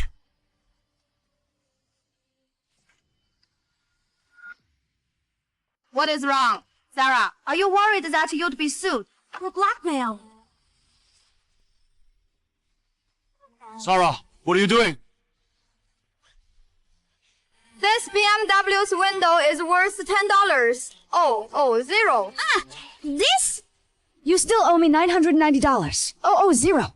What is wrong? Sarah, are you worried that you'd be sued for blackmail? Sarah, what are you doing? This BMW's window is worth $10. Oh, zero. Ah, this? You still owe me $990. Oh, zero.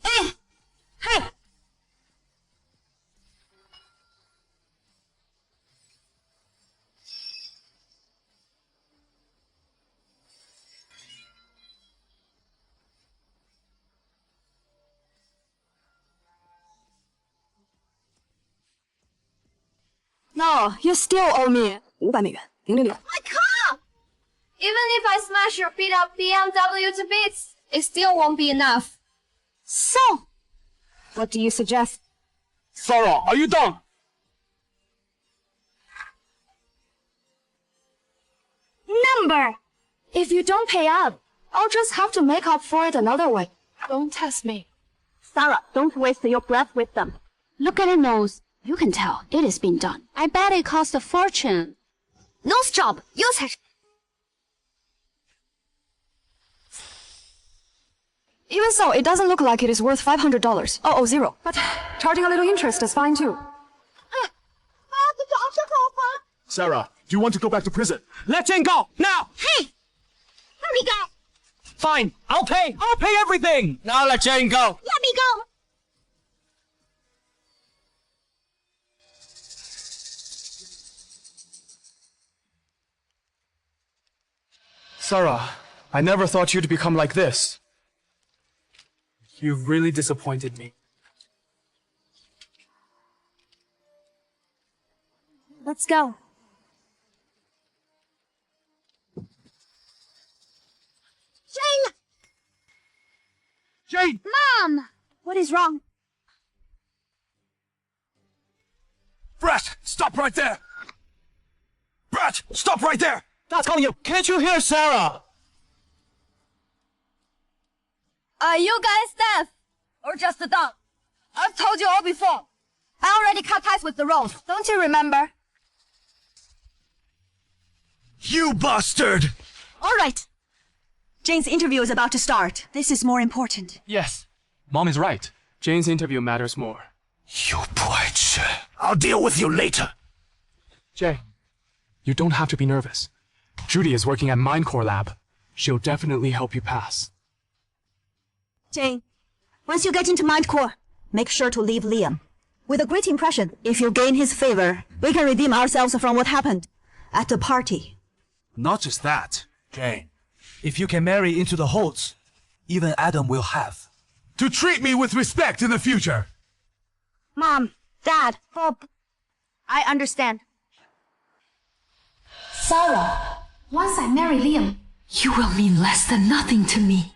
Hey! No, you still owe me. $500，066。 My car! Even if I smash your beat up BMW to bits, it still won't be enough. So, what do you suggest? Sarah, are you done? Number! If you don't pay up, I'll just have to make up for it another way. Don't test me. Sarah, don't waste your breath with them. Look at her nose. You can tell it is being done. I bet it cost a fortune. Nose job! Use it! Even so, it doesn't look like it is worth $500. Oh, zero. But charging a little interest is fine too. Sarah, do you want to go back to prison? Let Jane go, now! Hey! Let me go! Fine, I'll pay everything! Now let Jane go! Let me go! Sarah, I never thought you'd become like this. You've really disappointed me. Let's go. Jane! Jane! Mom! What is wrong? Brett, stop right there! Brett, stop right there! That's calling you. Can't you hear Sarah? Are you guys deaf? Or just dumb? I've told you all before. I already cut ties with the Rose. Don't you remember? You bastard! All right. Jane's interview is about to start. This is more important. Yes. Mom is right. Jane's interview matters more. You bright shit. I'll deal with you later. Jane, you don't have to be nervous. Judy is working at Minecore Lab. She'll definitely help you pass. Jane, once you get into Mindcore, make sure to leave Liam with a great impression. If you gain his favor, we can redeem ourselves from what happened at the party. Not just that, Jane. If you can marry into the Holts, even Adam will have to treat me with respect in the future. Mom, Dad, Bob. I understand. Sarah, Once I marry Liam, you will mean less than nothing to me.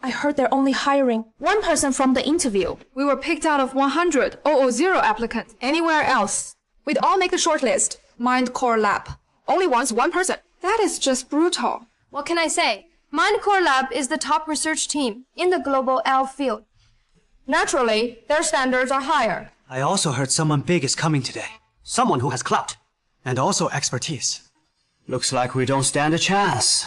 I heard they're only hiring one person from the interview. We were picked out of 100 applicants. Anywhere else, we'd all make the shortlist. Mindcore Lab. Only wants one person. That is just brutal. What can I say? Minecore Lab is the top research team in the global L field. Naturally, their standards are higher. I also heard someone big is coming today. Someone who has clout. And also expertise. Looks like we don't stand a chance.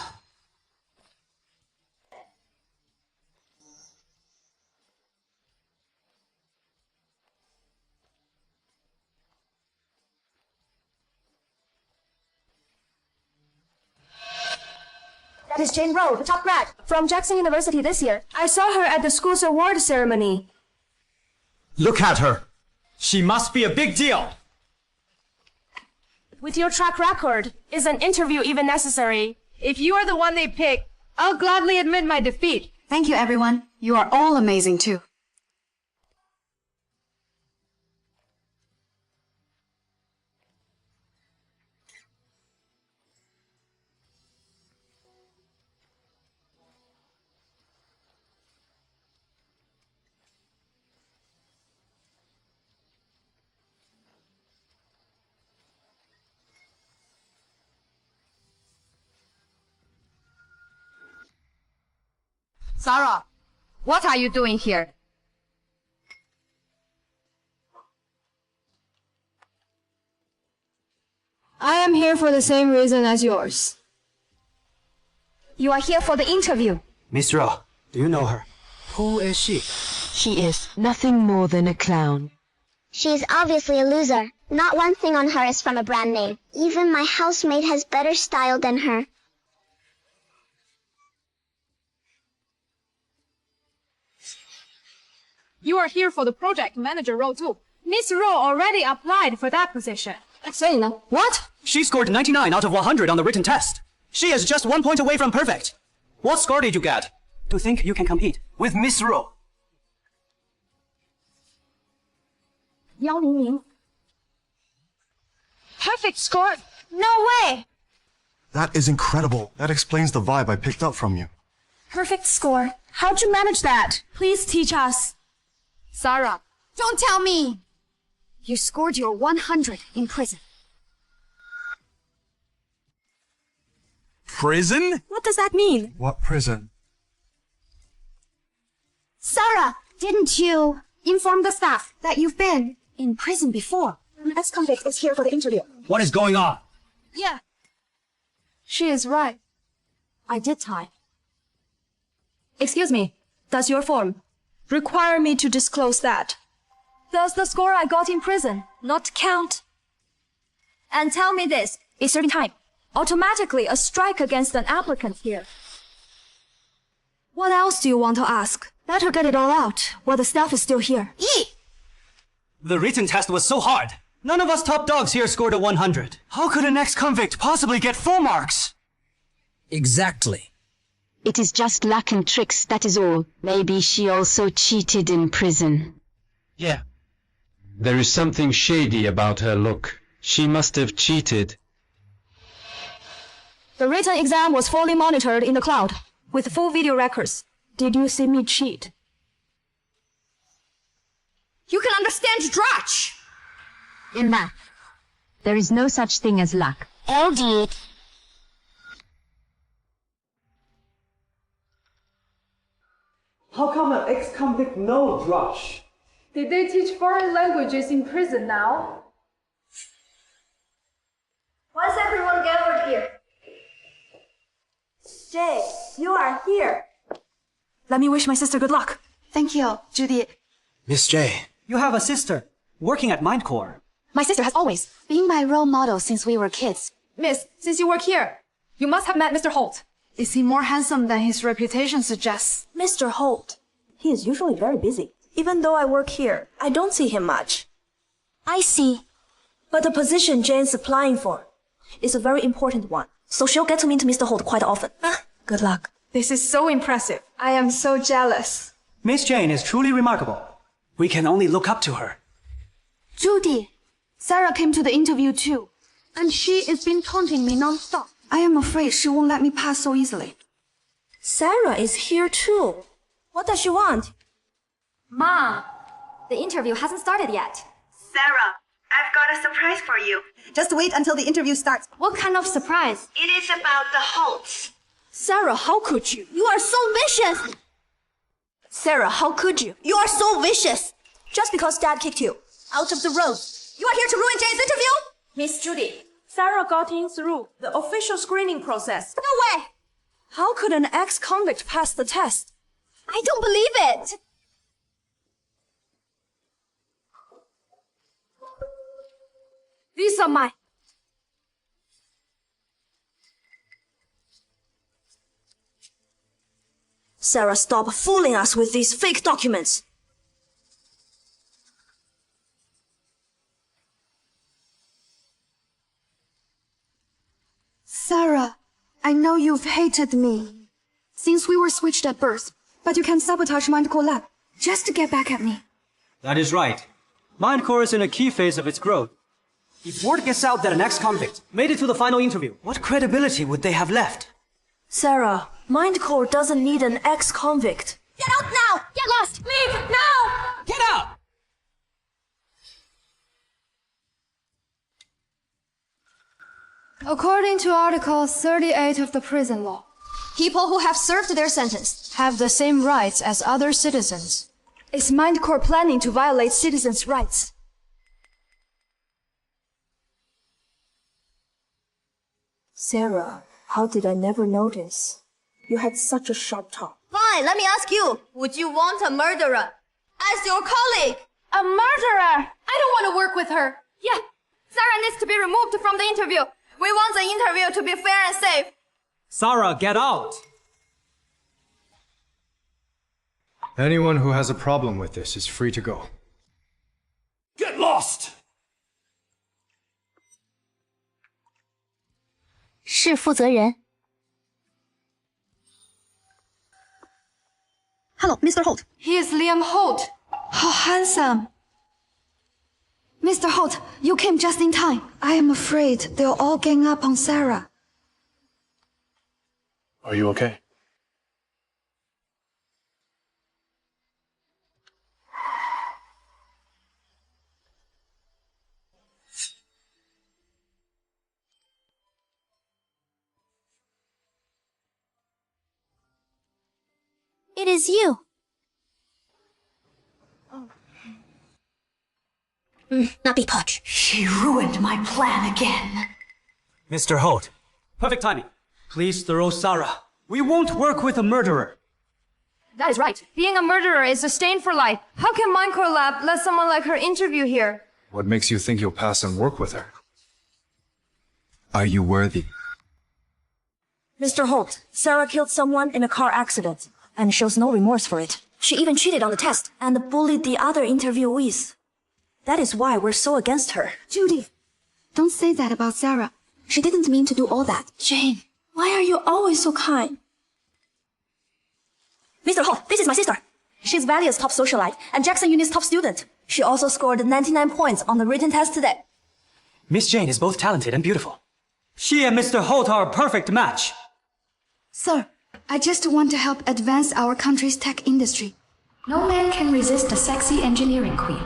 That is Jane Rowe, the top grad from Jackson University this year. I saw her at the school's award ceremony. Look at her. She must be a big deal. With your track record, is an interview even necessary? If you are the one they pick, I'll gladly admit my defeat. Thank you, everyone. You are all amazing, too. Sarah, what are you doing here? I am here for the same reason as yours. You are here for the interview. Miss Rowe, do you know her? Who is she? She is nothing more than a clown. She is obviously a loser. Not one thing on her is from a brand name. Even my housemate has better style than her. You are here for the project manager role too. Miss Rowe already applied for that position. Selena, what? She scored 99 out of 100 on the written test. She is just 1 point away from perfect. What score did you get to think you can compete with Miss Rowe? 100. Perfect score? No way! That is incredible. That explains the vibe I picked up from you. Perfect score. How'd you manage that? Please teach us. Sarah, Don't tell me! You scored your 100 in prison. Prison? What does that mean? What prison? Sarah, didn't you inform the staff that you've been in prison before? An ex-convict is here for the interview. What is going on? yeah. She is right. I did tie. Excuse me, does your form require me to disclose that? Does the score I got in prison not count? And tell me this, is serving time automatically a strike against an applicant here? What else do you want to ask? Better get it all out while the staff is still here. The written test was so hard. None of us top dogs here scored a 100. How could an ex-convict possibly get full marks? Exactly. It is just luck and tricks, that is all. Maybe she also cheated in prison. Yeah. There is something shady about her look. She must have cheated. The written exam was fully monitored in the cloud with full video records. Did you see me cheat? You can understand Dratch! In math, there is no such thing as luck. LD. How come an ex-convict knows Rush? Did they teach foreign languages in prison now? Why's everyone gathered here? Jay, you are here. Let me wish my sister good luck. Thank you, Judy. Miss J, you have a sister working at Mindcore. My sister has always Being my role model since we were kids. Miss, since you work here, you must have met Mr. Holt. Is he more handsome than his reputation suggests? Mr. Holt. He is usually very busy. Even though I work here, I don't see him much. I see. But the position Jane's applying for is a very important one. So she'll get to meet Mr. Holt quite often. Good luck. This is so impressive. I am so jealous. Miss Jane is truly remarkable. We can only look up to her. Judy, Sarah came to the interview too, and she has been taunting me non-stop. I am afraid she won't let me pass so easily. Sarah is here too. What does she want? Mom, the interview hasn't started yet. Sarah, I've got a surprise for you. Just wait until the interview starts. What kind of surprise? It is about the Holtz. Sarah, how could you? You are so vicious! Sarah, how could you? You are so vicious! Just because Dad kicked you out of the road. You are here to ruin Jane's interview? Miss Judy, Sarah got in through the official screening process. No way! How could an ex-convict pass the test? I don't believe it! These are my... Sarah, stop fooling us with these fake documents. Sarah, I know you've hated me since we were switched at birth, but you can sabotage Mindcore Lab just to get back at me. That is right. Mindcore is in a key phase of its growth. If word gets out that an ex-convict made it to the final interview, what credibility would they have left? Sarah, Mindcore doesn't need an ex-convict. Get out now! Get lost! Leave now! Get out! According to Article 38 of the prison law, people who have served their sentence have the same rights as other citizens. Is Mindcore planning to violate citizens' rights? Sarah, how did I never notice? You had such a sharp tongue. Fine, let me ask you. Would you want a murderer as your colleague? A murderer! I don't want to work with her. Yeah, Sarah needs to be removed from the interview. We want the interview to be fair and safe. Sarah, get out! Anyone who has a problem with this is free to go. Get lost! 是负责人。 Hello, Mr. Holt. He is Liam Holt. How handsome. Mr. Holt, you came just in time. I am afraid they'll all gang up on Sarah. Are you okay? It is you. Not be Podge. She ruined my plan again. Mr. Holt, perfect timing. Please throw Sarah. We won't work with a murderer. That is right. Being a murderer is a stain for life. How can Mindcore Lab let someone like her interview here? What makes you think you'll pass and work with her? Are you worthy? Mr. Holt, Sarah killed someone in a car accident and shows no remorse for it. She even cheated on the test and bullied the other interviewees. That is why we're so against her. Judy, don't say that about Sarah. She didn't mean to do all that. Jane, why are you always so kind? Mr. Holt, this is my sister. She's Valia's top socialite and Jackson Uni's top student. She also scored 99 points on the written test today. Miss Jane is both talented and beautiful. She and Mr. Holt are a perfect match. Sir, I just want to help advance our country's tech industry. No man can resist a sexy engineering queen.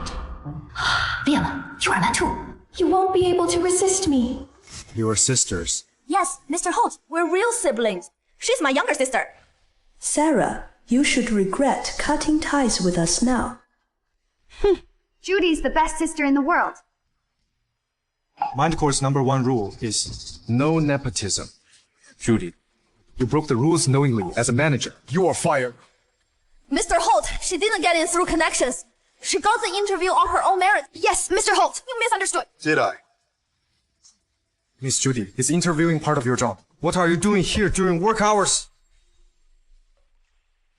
Liam, you are a man too. You won't be able to resist me. You are sisters. Yes, Mr. Holt, we're real siblings. She's my younger sister. Sarah, you should regret cutting ties with us now. Judy's the best sister in the world. Mindcore's #1 rule is no nepotism. Judy, you broke the rules knowingly as a manager. You are fired. Mr. Holt, she didn't get in through connections. She got the interview on her own merit. Yes, Mr. Holt. You misunderstood. Did I? Miss Judy, is interviewing part of your job? What are you doing here during work hours?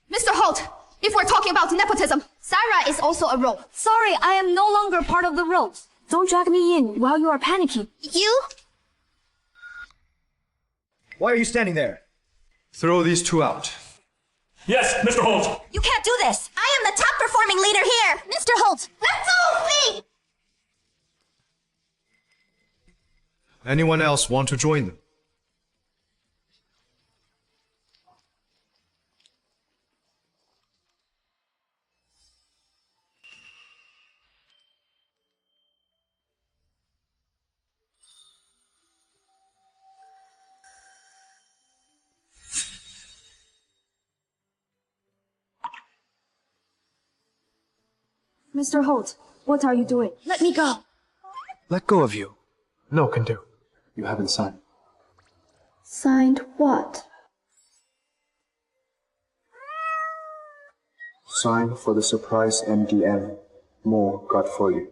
Mr. Holt, if we're talking about nepotism, Sarah is also a role. Sorry, I am no longer part of the roles. Don't drag me in while you are panicking. You? Why are you standing there? Throw these two out. Yes, Mr. Holt. You can't do this. I am the top performing leader here. Mr. Holt. Let's all leave! Anyone else want to join them? Mr. Holt, what are you doing? Let me go. Let go of you. No can do. You haven't signed. Signed what? Sign for the surprise MDM. More got for you.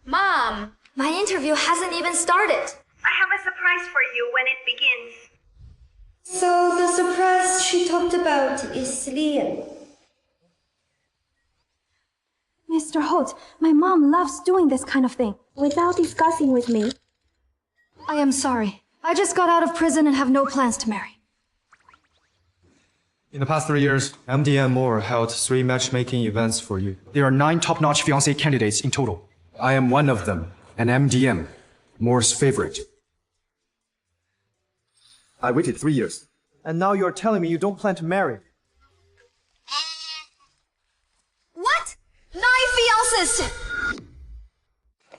Mom, My interview hasn't even started. I have a surprise for you when it begins. So the surprise she talked about is Liam. Mr. Holt, my mom loves doing this kind of thing without discussing with me. I am sorry. I just got out of prison and have no plans to marry. In the past 3 years, MD and Moore held 3 matchmaking events for you. There are 9 top-notch fiancé candidates in total. I am one of them, an MDM, Moore's favorite. I waited 3 years. And now you're telling me you don't plan to marry. What? 9 fiancés!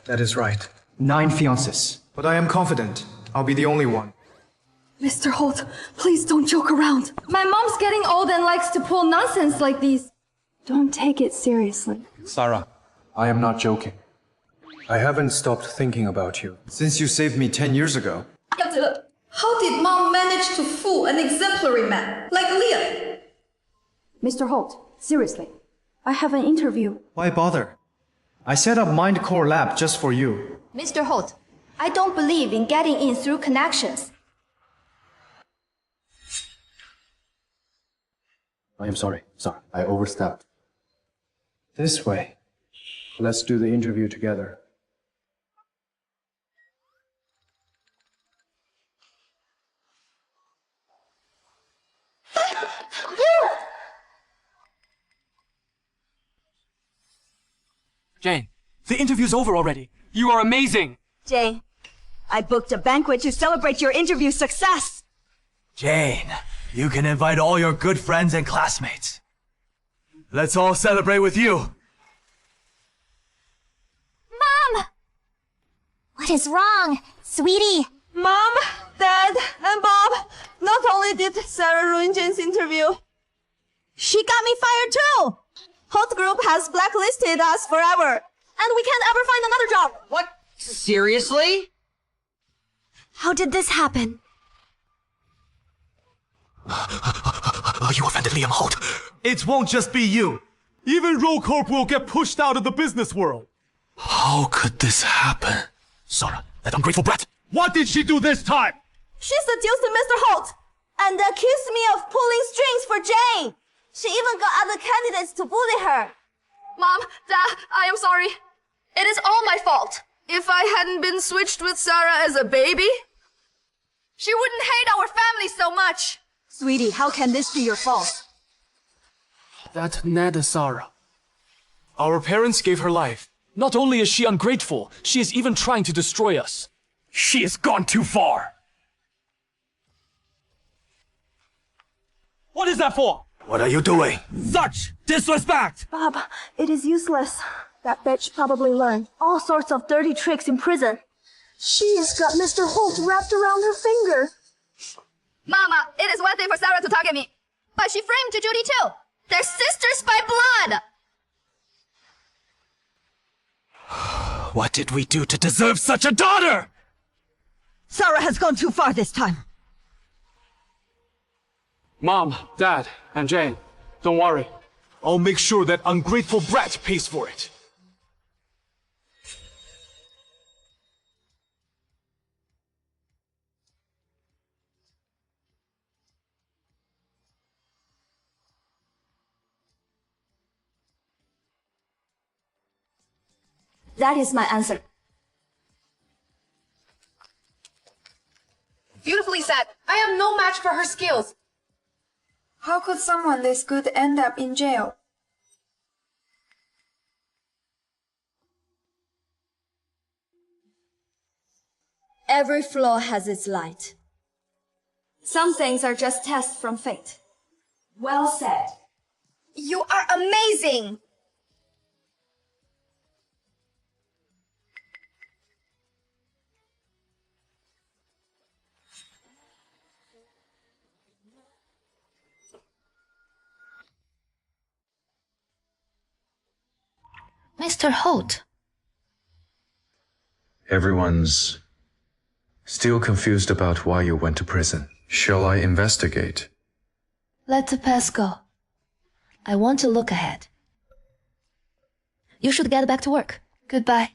That is right. 9 fiancés. But I am confident I'll be the only one. Mr. Holt, please don't joke around. My mom's getting old and likes to pull nonsense like these. Don't take it seriously. Sarah, I am not joking. I haven't stopped thinking about you since you saved me 10 years ago. How did Mom manage to fool an exemplary man like Liam? Mr. Holt, seriously. I have an interview. Why bother? I set up MindCore Lab just for you. Mr. Holt, I don't believe in getting in through connections. I am sorry. I overstepped. This way. Let's do the interview together. Jane, the interview's over already. You are amazing. Jane, I booked a banquet to celebrate your interview success. Jane, you can invite all your good friends and classmates. Let's all celebrate with you. Mom! What is wrong, sweetie? Mom, Dad, and Bob, not only did Sarah ruin Jane's interview, she got me fired too! Holt Group has blacklisted us forever, and we can't ever find another job! What? Seriously? How did this happen? You offended Liam Holt. It won't just be you. Even Rollcorp will get pushed out of the business world. How could this happen? Sarah, that ungrateful brat. What did she do this time? She seduced Mr. Holt and accused me of pulling strings for Jane. She even got other candidates to bully her. Mom, Dad, I am sorry. It is all my fault. If I hadn't been switched with Sarah as a baby, she wouldn't hate our family so much. Sweetie, how can this be your fault? That Ned Sarah. Our parents gave her life. Not only is she ungrateful, she is even trying to destroy us. She has gone too far. What is that for? What are you doing? Such disrespect! Bob, it is useless. That bitch probably learned all sorts of dirty tricks in prison. She's got Mr. Holt wrapped around her finger. Mama, it is one thing for Sarah to target me, but she framed Judy too. They're sisters by blood. What did we do to deserve such a daughter? Sarah has gone too far this time. Mom, Dad, and Jane, don't worry. I'll make sure that ungrateful brat pays for it. That is my answer. Beautifully said. I am no match for her skills. How could someone this good end up in jail? Every flaw has its light. Some things are just tests from fate. Well said. You are amazing! Mr. Holt. Everyone's still confused about why you went to prison. Shall I investigate? Let the past go. I want to look ahead. You should get back to work. Goodbye.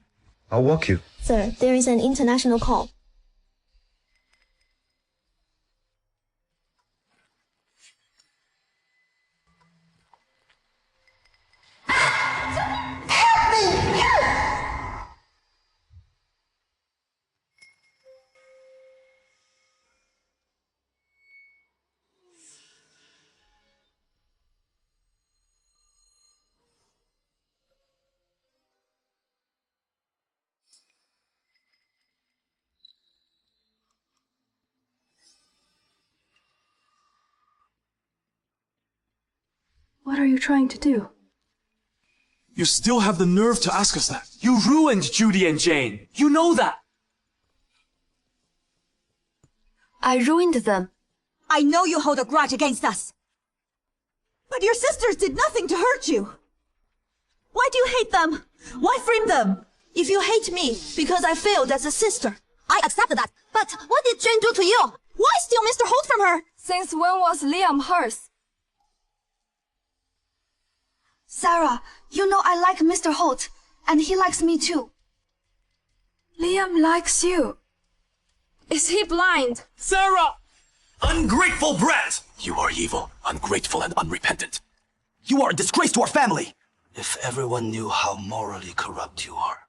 I'll walk you. Sir, there is an international call. What are you trying to do? You still have the nerve to ask us that. You ruined Judy and Jane. You know that. I ruined them. I know you hold a grudge against us. But your sisters did nothing to hurt you. Why do you hate them? Why frame them? If you hate me because I failed as a sister, I accept that. But what did Jane do to you? Why steal Mr. Holt from her? Since when was Liam hers? Sarah, you know I like Mr. Holt, and he likes me too. Liam likes you. Is he blind? Sarah! Ungrateful brat! You are evil, ungrateful, and unrepentant. You are a disgrace to our family! If everyone knew how morally corrupt you are,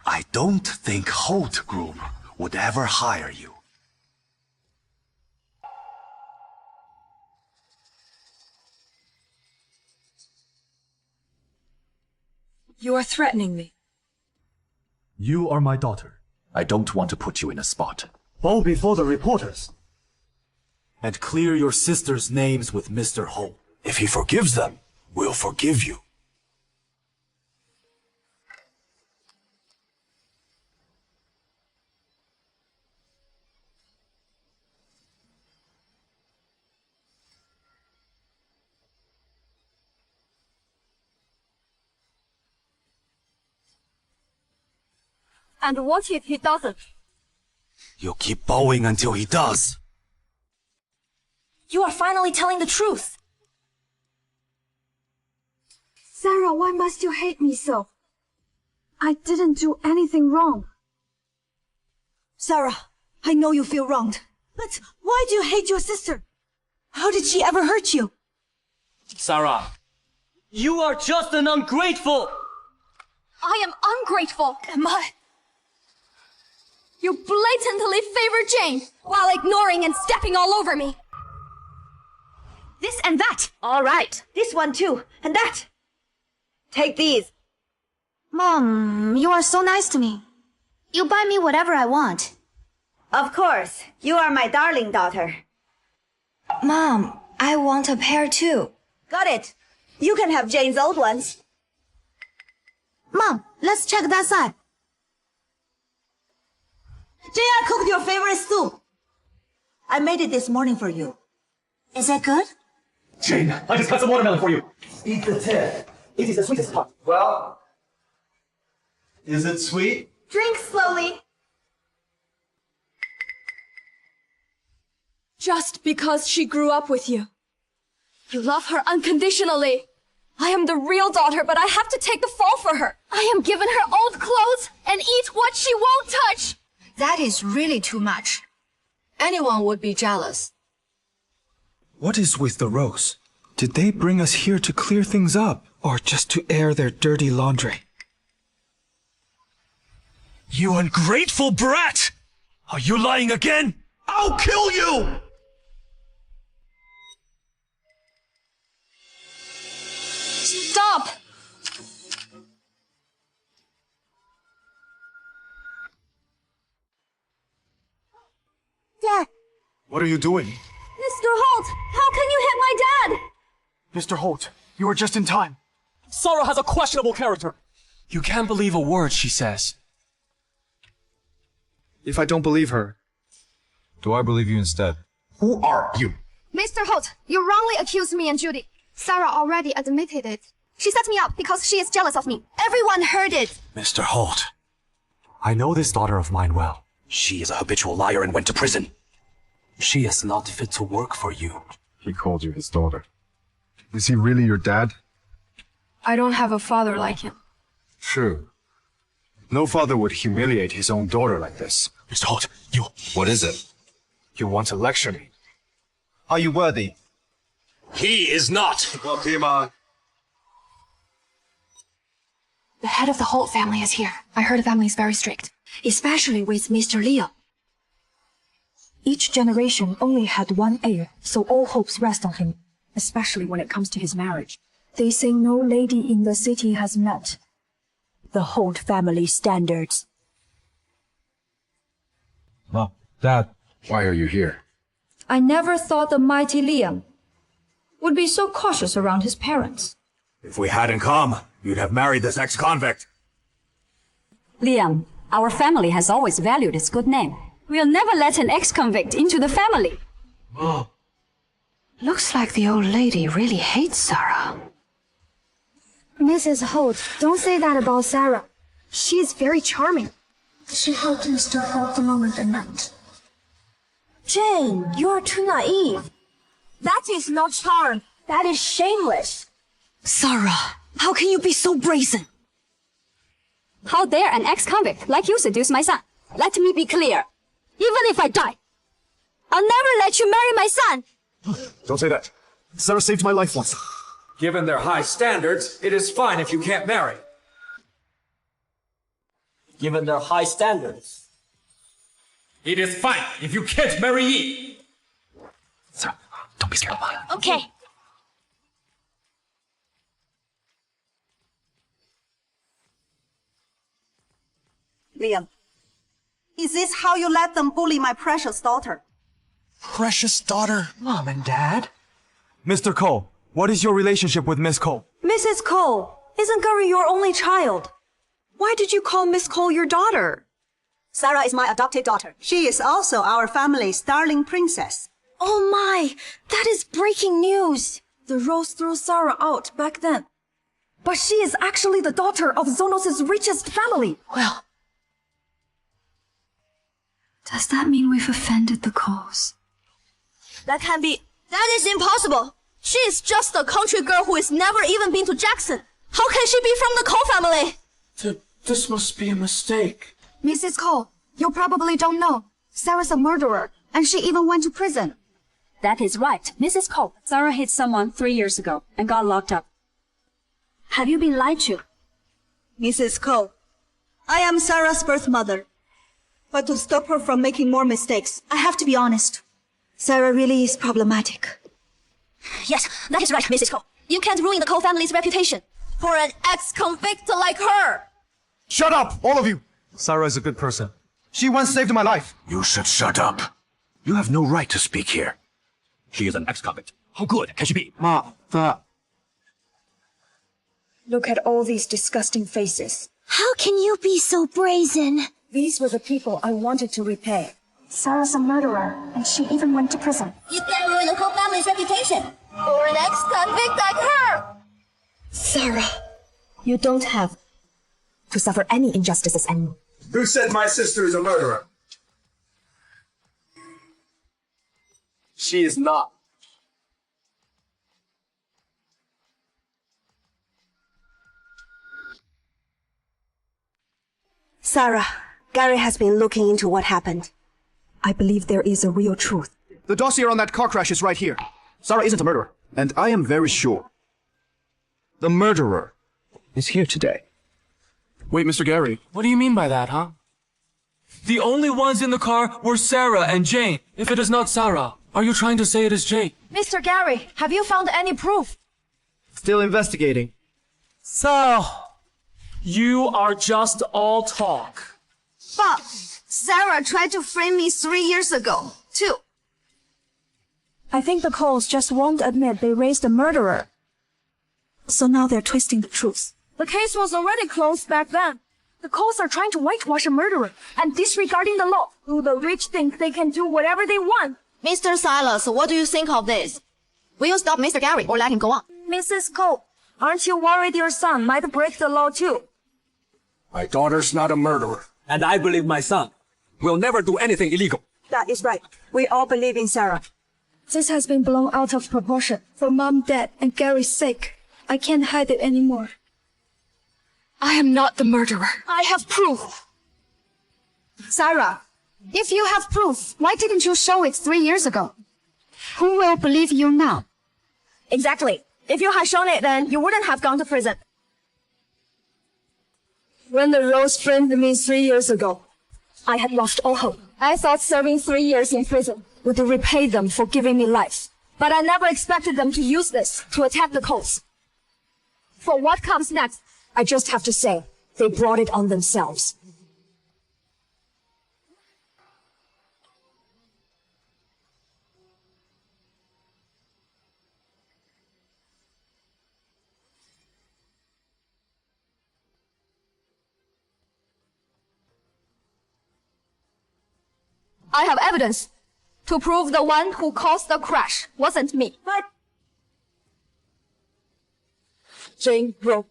I don't think Holt Group would ever hire you. You are threatening me. You are my daughter. I don't want to put you in a spot. Bow before the reporters. And clear your sisters' names with Mr. Holt. If he forgives them, we'll forgive you. And what if he doesn't? You'll keep bowing until he does. You are finally telling the truth. Sarah, why must you hate me so? I didn't do anything wrong. Sarah, I know you feel wronged. But why do you hate your sister? How did she ever hurt you? Sarah, you are just an ungrateful. I am ungrateful. Am I? You blatantly favor Jane while ignoring and stepping all over me. This and that. All right. This one too. And that. Take these. Mom, you are so nice to me. You buy me whatever I want. Of course. You are my darling daughter. Mom, I want a pair too. Got it. You can have Jane's old ones. Mom, let's check that side. Jane, I cooked your favorite soup. I made it this morning for you. Is it good? Jane, I just got some watermelon for you. Eat the tip. It is the sweetest part. Well, is it sweet? Drink slowly. Just because she grew up with you. You love her unconditionally. I am the real daughter, but I have to take the fall for her. I am given her old clothes and eat what she won't touch. That is really too much. Anyone would be jealous. What is with the Rose? Did they bring us here to clear things up, or just to air their dirty laundry? You ungrateful brat! Are you lying again? I'll kill you! Stop! Dad! What are you doing? Mr. Holt, how can you hit my dad? Mr. Holt, you are just in time. Sarah has a questionable character. You can't believe a word she says. If I don't believe her, do I believe you instead? Who are you? Mr. Holt, you wrongly accused me and Judy. Sarah already admitted it. She set me up because she is jealous of me. Everyone heard it. Mr. Holt, I know this daughter of mine well. She is a habitual liar and went to prison. She is not fit to work for you. He called you his daughter. Is he really your dad? I don't have a father like him. True. No father would humiliate his own daughter like this. Mr. Holt, you... What is it? You want to lecture me? Are you worthy? He is not! Okay, Ma. The head of the Holt family is here. I heard the family is very strict, especially with Mr. Leo. Each generation only had one heir, so all hopes rest on him, especially when it comes to his marriage. They say no lady in the city has met the Holt family standards. Mom, Dad, why are you here? I never thought the mighty Liam would be so cautious around his parents. If we hadn't come, you'd have married this ex-convict. Liam, our family has always valued its good name. We'll never let an ex-convict into the family. Oh. Looks like the old lady really hates Sarah. Mrs. Holt, don't say that about Sarah. She is very charming. She helped Mr. Holt along with the night. Jane, you are too naive. That is not charm. That is shameless. Sarah, how can you be so brazen? How dare an ex-convict like you seduce my son? Let me be clear. Even if I die, I'll never let you marry my son. Don't say that. Sarah saved my life once. Given their high standards, it is fine if you can't marry. Given their high standards. It is fine if you can't marry Yi. Sarah, don't be scared about it. Okay. Liam, is this how you let them bully my precious daughter? Precious daughter? Mom and Dad? Mr. Cole, what is your relationship with Miss Cole? Mrs. Cole, isn't Gary your only child? Why did you call Miss Cole your daughter? Sarah is my adopted daughter. She is also our family's darling princess. Oh my, that is breaking news. The Rose threw Sarah out back then. But she is actually the daughter of Zonos' richest family. Well, does that mean we've offended the Coles? That can't be. That is impossible. She is just a country girl who has never even been to Jackson. How can she be from the Cole family? This must be a mistake. Mrs. Cole, you probably don't know. Sarah's a murderer, and she even went to prison. That is right, Mrs. Cole. Sarah hit someone 3 years ago and got locked up. Have you been lied to? Mrs. Cole, I am Sarah's birth mother. But to stop her from making more mistakes, I have to be honest. Sarah really is problematic. Yes, that is right, Mrs. Cole. You can't ruin the Cole family's reputation for an ex-convict like her. Shut up, all of you! Sarah is a good person. She once saved my life. You should shut up. You have no right to speak here. She is an ex-convict. How good can she be? Ma, Look at all these disgusting faces. How can you be so brazen? These were the people I wanted to repay. Sarah's a murderer, and she even went to prison. You can't ruin the Cole family's reputation for an ex-convict like her. Sarah, you don't have to suffer any injustices anymore. Who said my sister is a murderer? she is not. Sarah, Gary has been looking into what happened. I believe there is a real truth. The dossier on that car crash is right here. Sarah isn't a murderer, and I am very sure the murderer is here today. Wait, Mr. Gary, what do you mean by that, huh? The only ones in the car were Sarah and Jane. If it is not Sarah, are you trying to say it is Jane? Mr. Gary, have you found any proof? Still investigating. So, you are just all talk. But Sarah tried to frame me 3 years ago, too. I think the Coles just won't admit they raised a murderer. So now they're twisting the truth. The case was already closed back then. The Coles are trying to whitewash a murderer and disregarding the law. Do the rich think they can do whatever they want? Mr. Silas, what do you think of this? Will you stop Mr. Gary or let him go on? Mrs. Cole, aren't you worried your son might break the law too? My daughter's not a murderer. And I believe my son will never do anything illegal. That is right. We all believe in Sarah. This has been blown out of proportion. For Mom, Dad, and Gary's sake, I can't hide it anymore. I am not the murderer. I have proof. Sarah, if you have proof, why didn't you show it 3 years ago? Who will believe you now? Exactly. If you had shown it then, you wouldn't have gone to prison. When the Rose framed me 3 years ago, I had lost all hope. I thought serving 3 years in prison would repay them for giving me life. But I never expected them to use this to attack the Coles. For what comes next, I just have to say, they brought it on themselves. I have evidence to prove the one who caused the crash wasn't me. But Jane Roe.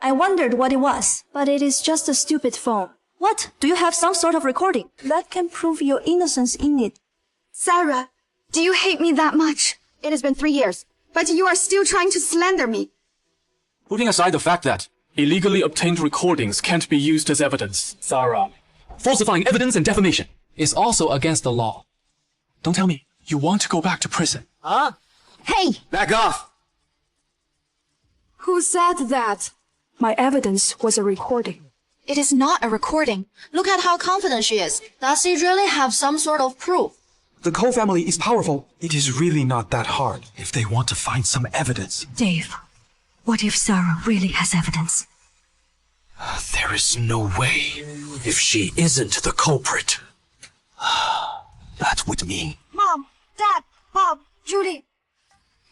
I wondered what it was, but it is just a stupid phone. What? Do you have some sort of recording that can prove your innocence in it? Sarah, do you hate me that much? It has been 3 years, but you are still trying to slander me. Putting aside the fact that illegally obtained recordings can't be used as evidence, Sarah, falsifying evidence and defamation is also against the law. Don't tell me you want to go back to prison. Huh? Hey! Back off! Who said that? My evidence was a recording. It is not a recording. Look at how confident she is. Does she really have some sort of proof? The Cole family is powerful. It is really not that hard if they want to find some evidence. Dave, what if Sarah really has evidence? There is no way if she isn't the culprit. That would mean... Mom, Dad, Bob, Julie.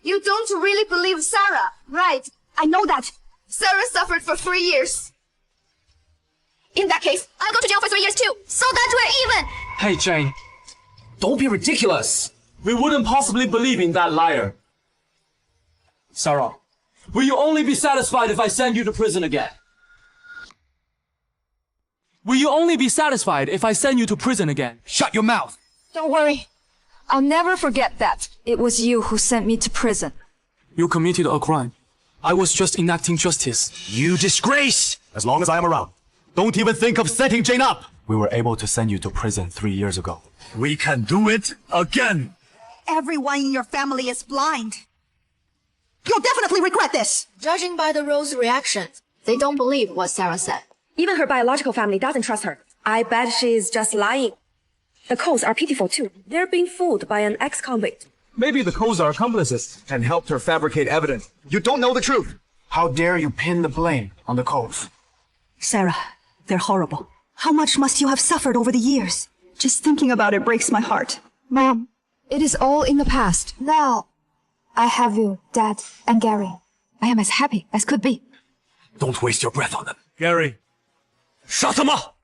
You don't really believe Sarah, right? I know that. Sarah suffered for 3 years. In that case, I'll go to jail for 3 years too, so that we're even! Hey, Jane. Don't be ridiculous! We wouldn't possibly believe in that liar. Sarah, will you only be satisfied if I send you to prison again? Will you only be satisfied if I send you to prison again? Shut your mouth! Don't worry. I'll never forget that. It was you who sent me to prison. You committed a crime. I was just enacting justice. You disgrace! As long as I am around, don't even think of setting Jane up! We were able to send you to prison 3 years ago. We can do it again! Everyone in your family is blind. You'll definitely regret this! Judging by the Rose's reaction, they don't believe what Sarah said. Even her biological family doesn't trust her. I bet she's just lying. The Coles are pitiful too. They're being fooled by an ex-convict. Maybe the Coles are accomplices And helped her fabricate evidence. You don't know the truth. How dare you pin the blame on the Coles? Sarah, they're horrible. How much must you have suffered over the years? Just thinking about it breaks my heart. Mom, it is all in the past. Now, I have you, Dad, and Gary. I am as happy as could be. Don't waste your breath on them. Gary. Shut them up!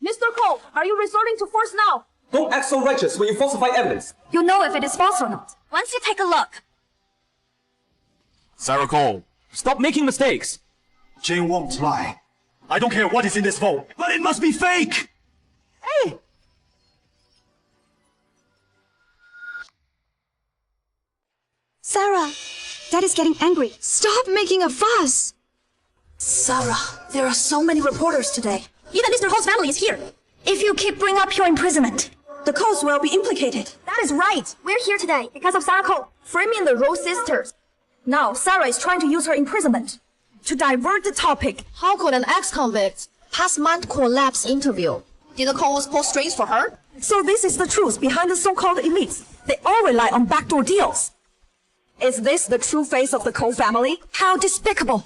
Mr. Cole, are you resorting to force now? Don't act so righteous when you falsify evidence. You'll know if it is false or not. Once you take a look. Sarah Cole, stop making mistakes. Jane won't lie. I don't care what is in this vault, but it must be fake! Hey! Sarah, Dad is getting angry. Stop making a fuss. Sarah, there are so many reporters today. Even Mr. Ho's family is here. If you keep bringing up your imprisonment, The Coles will be implicated. that is right. We're here today because of Sarah Cole. Framing the Rose sisters. Now, Sarah is trying to use her imprisonment to divert the topic. How could an ex-convict pass mind collapse interview? Did the Coles pull strings for her? So this is the truth behind the so-called elites. They all rely on backdoor deals. Is this the true face of the Cole family? How despicable.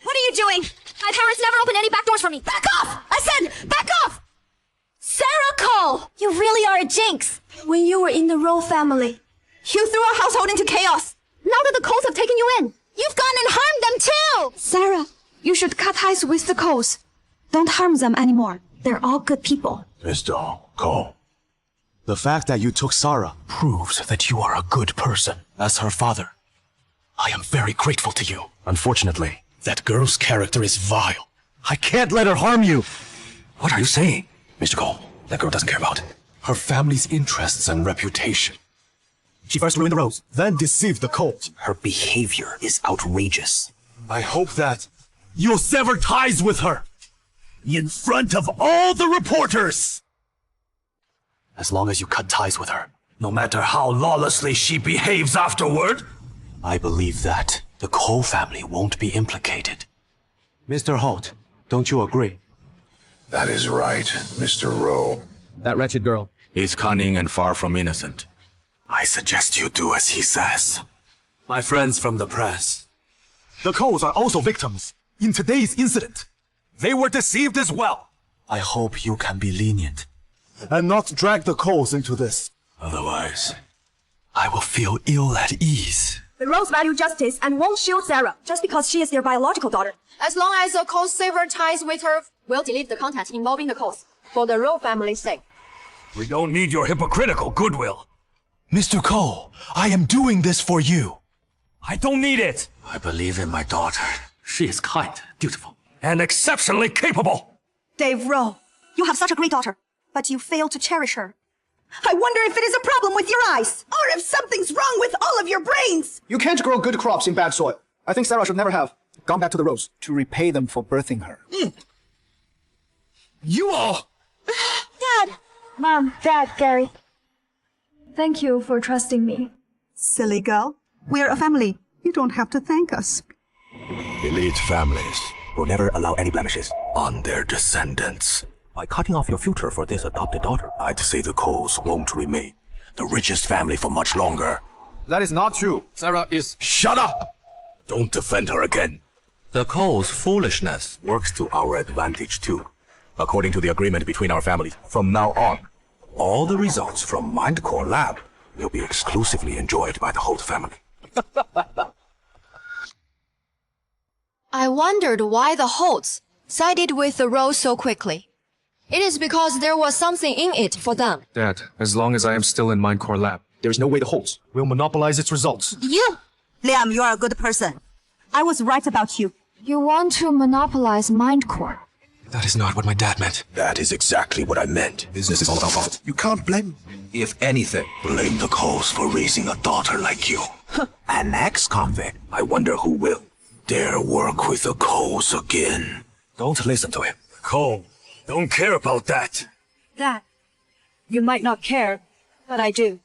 What are you doing? My parents never opened any back doors for me. Back off! I said, back off! Sarah Cole! You really are a jinx. When you were in the Rowe family, you threw our household into chaos. Now that the Coles have taken you in, you've gone and harmed them too! Sarah, you should cut ties with the Coles. Don't harm them anymore. They're all good people. Mr. Cole. The fact that you took Sarah Proves that you are a good person. as her father. I am very grateful to you. Unfortunately, That girl's character is vile. I can't let her harm you! What are you saying? Mr. Cole, that girl doesn't care about her family's interests and reputation. She first ruined the Rose, then deceived the cult. Her behavior is outrageous. I hope that you'll sever ties with her in front of all the reporters! As long as you cut ties with her, no matter how lawlessly she behaves afterward, I believe that the Cole family won't be implicated. Mr. Holt, don't you agree? That is right, Mr. Rowe. That wretched girl is cunning and far from innocent. I suggest you do as he says. My friends from the press. The Coles are also victims in today's incident. They were deceived as well. I hope you can be lenient. And not drag the Coles into this. Otherwise, I will feel ill at ease The Rose value justice and won't shield Sarah just because she is their biological daughter. As long as the Coles sever ties with her, we'll delete the content involving the Coles for the Rowe family's sake. We don't need your hypocritical goodwill. Mr. Cole, I am doing this for you. I don't need it. I believe in my daughter. She is kind, dutiful, and exceptionally capable. Dave Rowe, you have such a great daughter, but you fail to cherish her. I wonder if it is a problem with your eyes, or if something's wrong with all of your brains. You can't grow good crops in bad soil. I think Sarah should never have gone back to the Rose to repay them for birthing her. You all! Dad! Mom, Dad, Gary. Thank you for trusting me. Silly girl. We're a family. You don't have to thank us. Elite families will never allow any blemishes on their descendants. By cutting off your future for this adopted daughter, I'd say the Coles won't remain the richest family for much longer. That is not true. Sarah is... Shut up! Don't defend her again. The Coles' foolishness works to our advantage too. According to the agreement between our families, from now on, all the results from MindCore Lab will be exclusively enjoyed by the Holt family. I wondered why the Holts sided with the Rose so quickly. It is because there was something in it for them. Dad, as long as I am still in MindCore Lab, there is no way the Holts will monopolize its results. You! Liam, you are a good person. I was right about you. You want to monopolize MindCore. That is not what my dad meant. That is exactly what I meant. Business is all about profit. You can't blame... If anything, blame the Coles for raising a daughter like you. An ex-convict. I wonder who will dare work with the Coles again. Don't listen to him. Cole, don't care about that. Dad, you might not care, but I do.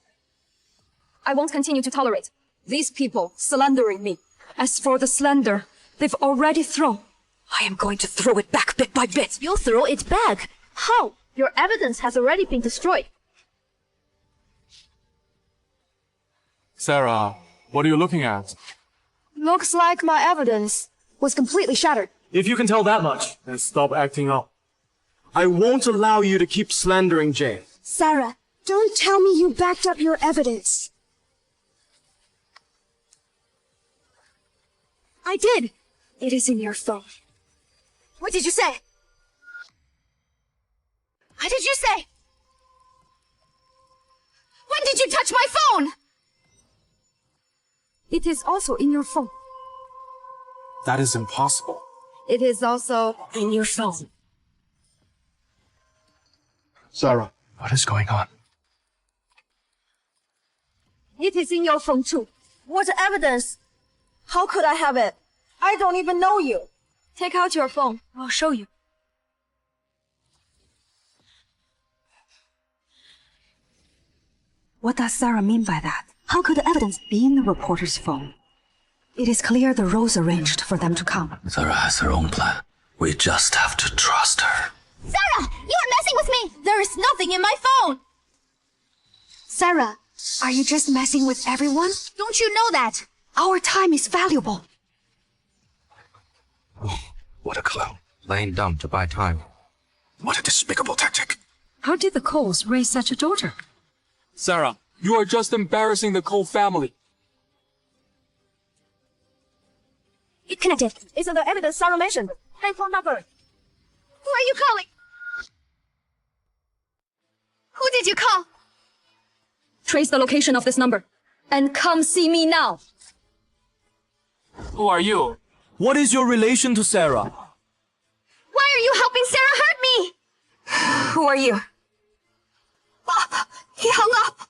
I won't continue to tolerate these people slandering me. As for the slander they've already thrown, I am going to throw it back bit by bit. You'll throw it back? How? Your evidence has already been destroyed. Sarah, what are you looking at? Looks like my evidence was completely shattered. If you can tell that much, then stop acting up. I won't allow you to keep slandering Jane. Sarah, don't tell me you backed up your evidence. I did. It is in your phone. What did you say? What did you say? When did you touch my phone? It is also in your phone. That is impossible. It is also in your phone. Sarah, what is going on? It is in your phone too. What evidence? How could I have it? I don't even know you. Take out your phone. I'll show you. What does Sarah mean by that? How could the evidence be in the reporter's phone? It is clear the Rose arranged for them to come. Sarah has her own plan. We just have to trust her. Sarah, you are messing with me. There is nothing in my phone. Sarah, are you just messing with everyone? Don't you know that? Our time is valuable. Oh, what a clown. Laying dumb to buy time. What a despicable tactic. How did the Coles raise such a daughter? Sarah, you are just embarrassing the Cole family. It connected. Isn't the evidence Sarah mentioned? Handphone number. Who are you calling? Who did you call? Trace the location of this number. And come see me now. Who are you? What is your relation to Sarah? Why are you helping Sarah hurt me? Who are you? He hung up.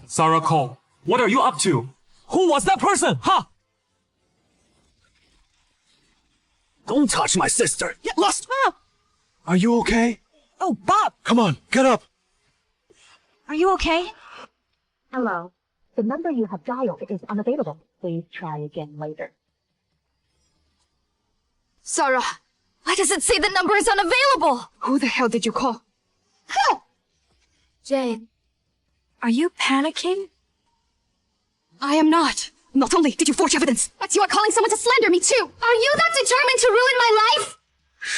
Sarah Cole, what are you up to? Who was that person, huh? Don't touch my sister. Get lost. Are you okay? Oh, Bob! Come on, get up. Are you okay? Hello. The number you have dialed is unavailable. Please try again later. Sarah, why does it say the number is unavailable? Who the hell did you call? Help! Jane, are you panicking? I am not. Not only did you forge evidence, but you are calling someone to slander me too. Are you that determined to ruin my life?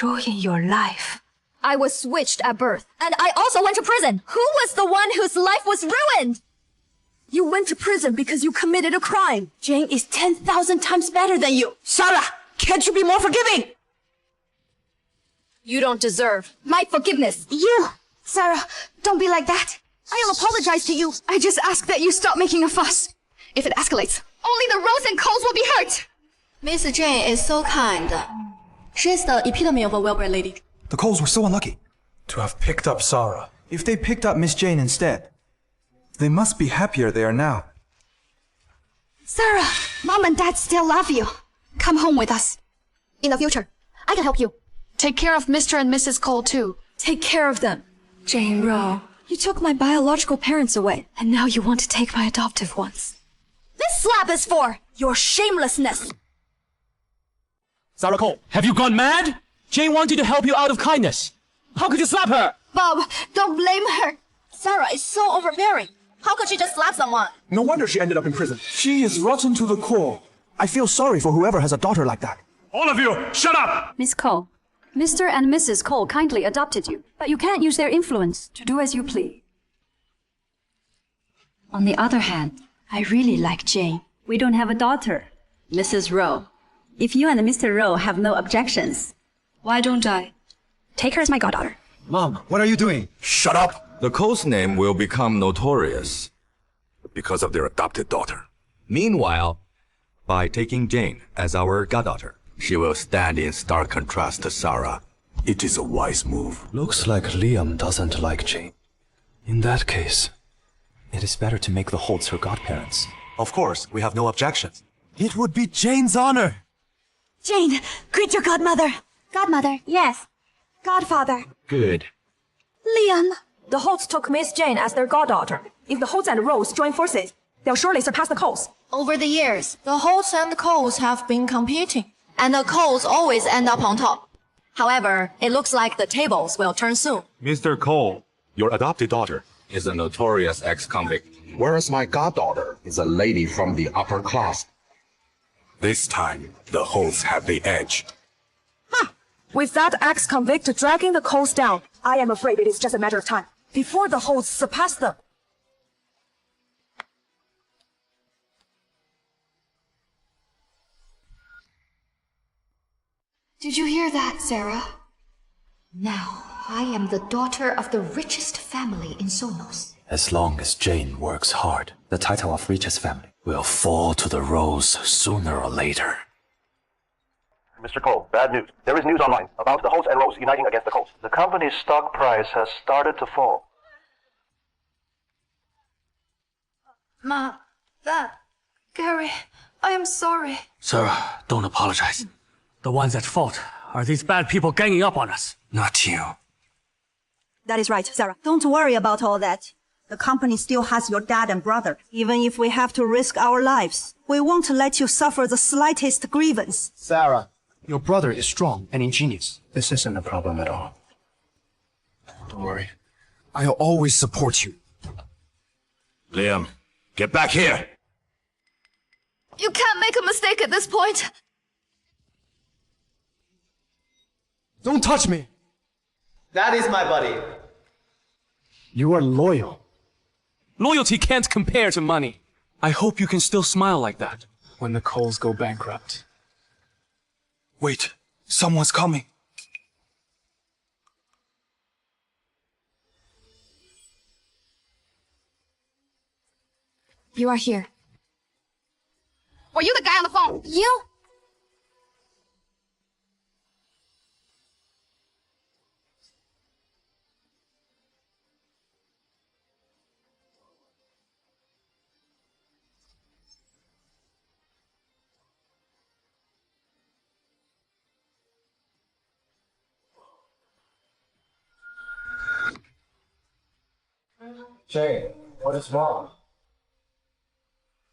Ruin your life? I was switched at birth, and I also went to prison. Who was the one whose life was ruined? You went to prison because you committed a crime. Jane is 10,000 times better than you. Sarah, can't you be more forgiving? You don't deserve my forgiveness. You! Sarah, don't be like that. I'll apologize to you. I just ask that you stop making a fuss. If it escalates, only the Rose and Coles will be hurt. Miss Jane is so kind. She's the epitome of a well-bred lady. The Coles were so unlucky to have picked up Sarah. If they picked up Miss Jane instead, they must be happier there now. Sarah, Mom and Dad still love you. Come home with us. In the future, I can help you. Take care of Mr. and Mrs. Cole, too. Take care of them. Jane Rowe, you took my biological parents away, and now you want to take my adoptive ones. This slap is for your shamelessness. Sarah Cole, have you gone mad? Jane wanted to help you out of kindness. How could you slap her? Bob, don't blame her. Sarah is so overbearing. How could she just slap someone? No wonder she ended up in prison. She is rotten to the core. I feel sorry for whoever has a daughter like that. All of you, shut up! Miss Cole, Mr. and Mrs. Cole kindly adopted you, but you can't use their influence to do as you please. On the other hand, I really like Jane. We don't have a daughter, Mrs. Rowe. If you and Mr. Rowe have no objections, why don't I? Take her as my goddaughter. Mom, what are you doing? Shut up! The Cole's name will become notorious because of their adopted daughter. Meanwhile, by taking Jane as our goddaughter, she will stand in stark contrast to Sarah. It is a wise move. Looks like Liam doesn't like Jane. In that case, it is better to make the Holts her godparents. Of course, we have no objections. It would be Jane's honor. Jane, greet your godmother. Godmother, yes. Godfather. Good. Liam. The Holts took Miss Jane as their goddaughter. If the Holts and Rose join forces, they'll surely surpass the Coles. Over the years, the Holts and the Coles have been competing, and the Coles always end up on top. However, it looks like the tables will turn soon. Mr. Cole, your adopted daughter is a notorious ex-convict, whereas my goddaughter is a lady from the upper class. This time, the Holts have the edge. With that ex-convict dragging the Coles down, I am afraid it is just a matter of time before the Holts surpass them. Did you hear that, Sarah? Now, I am the daughter of the richest family in Sonos. As long as Jane works hard, the title of richest family will fall to the Rose sooner or later. Mr. Cole, bad news. There is news online about the Holts and Rose uniting against the Coles. The company's stock price has started to fall. Ma, Dad, Gary, I am sorry. Sarah, don't apologize. The ones at fault are these bad people ganging up on us. Not you. That is right, Sarah. Don't worry about all that. The company still has your dad and brother. Even if we have to risk our lives, we won't let you suffer the slightest grievance. Sarah, your brother is strong and ingenious. This isn't a problem at all. Don't worry. I'll always support you. Liam, get back here! You can't make a mistake at this point. Don't touch me! That is my buddy. You are loyal. Loyalty can't compare to money. I hope you can still smile like that when the Coles go bankrupt. Wait, someone's coming. You are here. Were you the guy on the phone? You? Jane, what is wrong?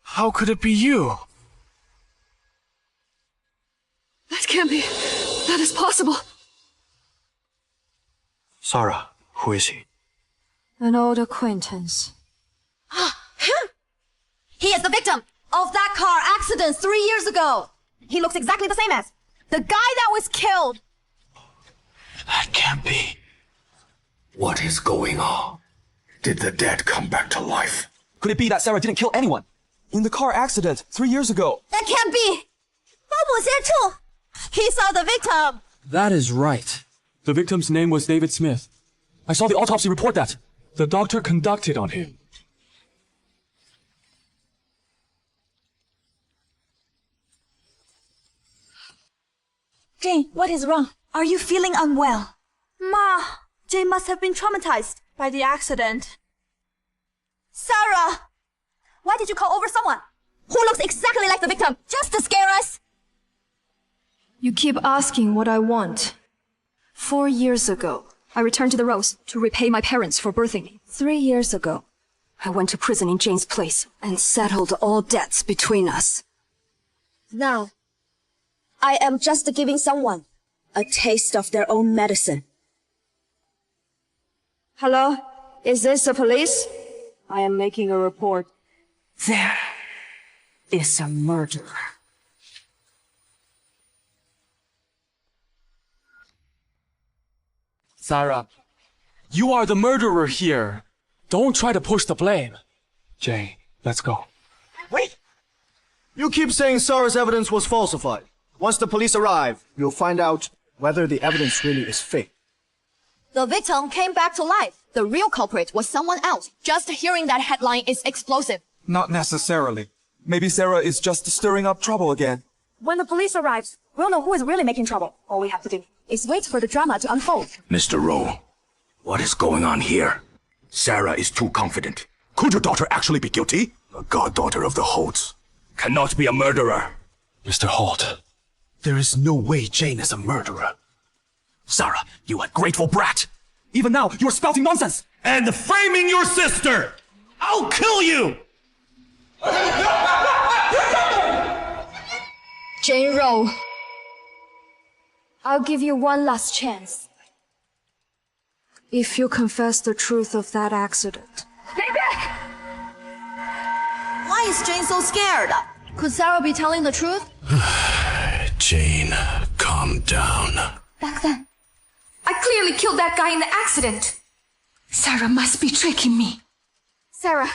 How could it be you? That can't be. That is possible. Sarah, who is he? An old acquaintance. He is the victim of that car accident 3 years ago. He looks exactly the same as the guy that was killed. That can't be. What is going on? Did the dead come back to life? Could it be that Sarah didn't kill anyone? In the car accident 3 years ago. That can't be! He saw the victim! That is right. The victim's name was David Smith. I saw the autopsy report that. The doctor conducted on him. Jane, what is wrong? Are you feeling unwell? Ma, Jane must have been traumatized by the accident. Sarah! Why did you call over someone who looks exactly like the victim just to scare us? You keep asking what I want. 4 years ago, I returned to the Rose to repay my parents for birthing me. 3 years ago, I went to prison in Jane's place and settled all debts between us. Now, I am just giving someone a taste of their own medicine. Hello? Is this the police? I am making a report. There is a murderer. Sarah, you are the murderer here. Don't try to push the blame. Jane, let's go. Wait! You keep saying Sarah's evidence was falsified. Once the police arrive, you'll find out whether the evidence really is fake. The victim came back to life. The real culprit was someone else. Just hearing that headline is explosive. Not necessarily. Maybe Sarah is just stirring up trouble again. When the police arrives, we'll know who is really making trouble. All we have to do is wait for the drama to unfold. Mr. Rowe, what is going on here? Sarah is too confident. Could your daughter actually be guilty? A goddaughter of the Holts cannot be a murderer. Mr. Holt, there is no way Jane is a murderer. Sarah, you ungrateful brat! Even now, you're spouting nonsense! And framing your sister! I'll kill you! Jane Rowe, I'll give you one last chance. If you confess the truth of that accident. Stay back! Why is Jane so scared? Could Sarah be telling the truth? Jane, calm down. Back then, I clearly killed that guy in the accident. Sarah must be tricking me. Sarah,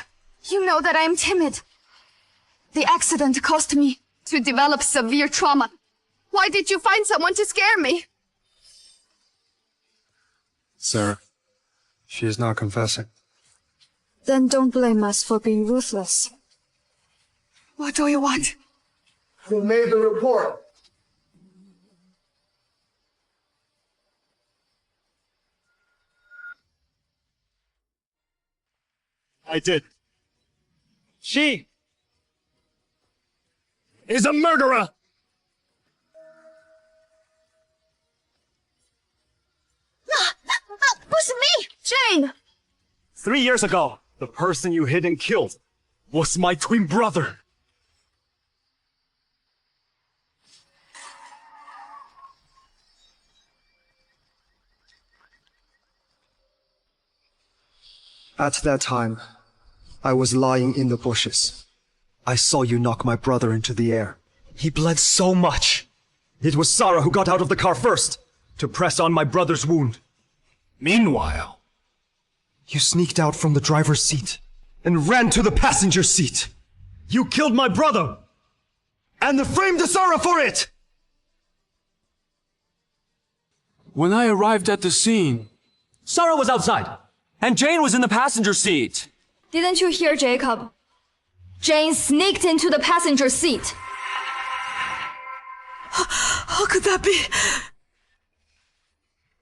you know that I am timid. The accident caused me to develop severe trauma. Why did you find someone to scare me? Sarah, she is not confessing. Then don't blame us for being ruthless. What do you want? Who made the report? I did. She is a murderer! Who's me? Jane! 3 years ago, the person you hid and killed was my twin brother. At that time, I was lying in the bushes. I saw you knock my brother into the air. He bled so much. It was Sarah who got out of the car first to press on my brother's wound. Meanwhile, you sneaked out from the driver's seat and ran to the passenger seat. You killed my brother and framed Sarah for it! When I arrived at the scene, Sarah was outside, and Jane was in the passenger seat. Didn't you hear, Jacob? Jane sneaked into the passenger seat. How could that be?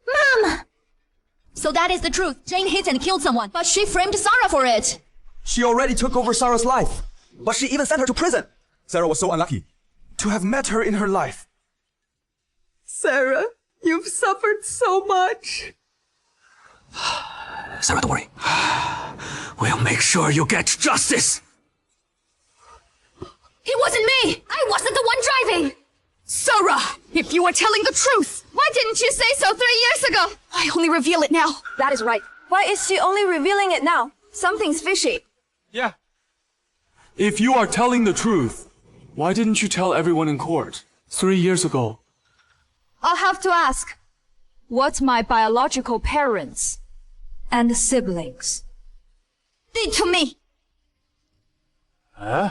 Mom! So that is the truth. Jane hit and killed someone, but she framed Sarah for it. She already took over Sarah's life, but she even sent her to prison. Sarah was so unlucky to have met her in her life. Sarah, you've suffered so much. Sarah, don't worry. We'll make sure you get justice. It wasn't me! I wasn't the one driving! Sarah, if you were telling the truth, why didn't you say so 3 years ago? I only reveal it now. That is right. Why is she only revealing it now? Something's fishy. yeah. If you are telling the truth, why didn't you tell everyone in court 3 years ago? I'll have to ask what my biological parents and siblings did to me. Huh?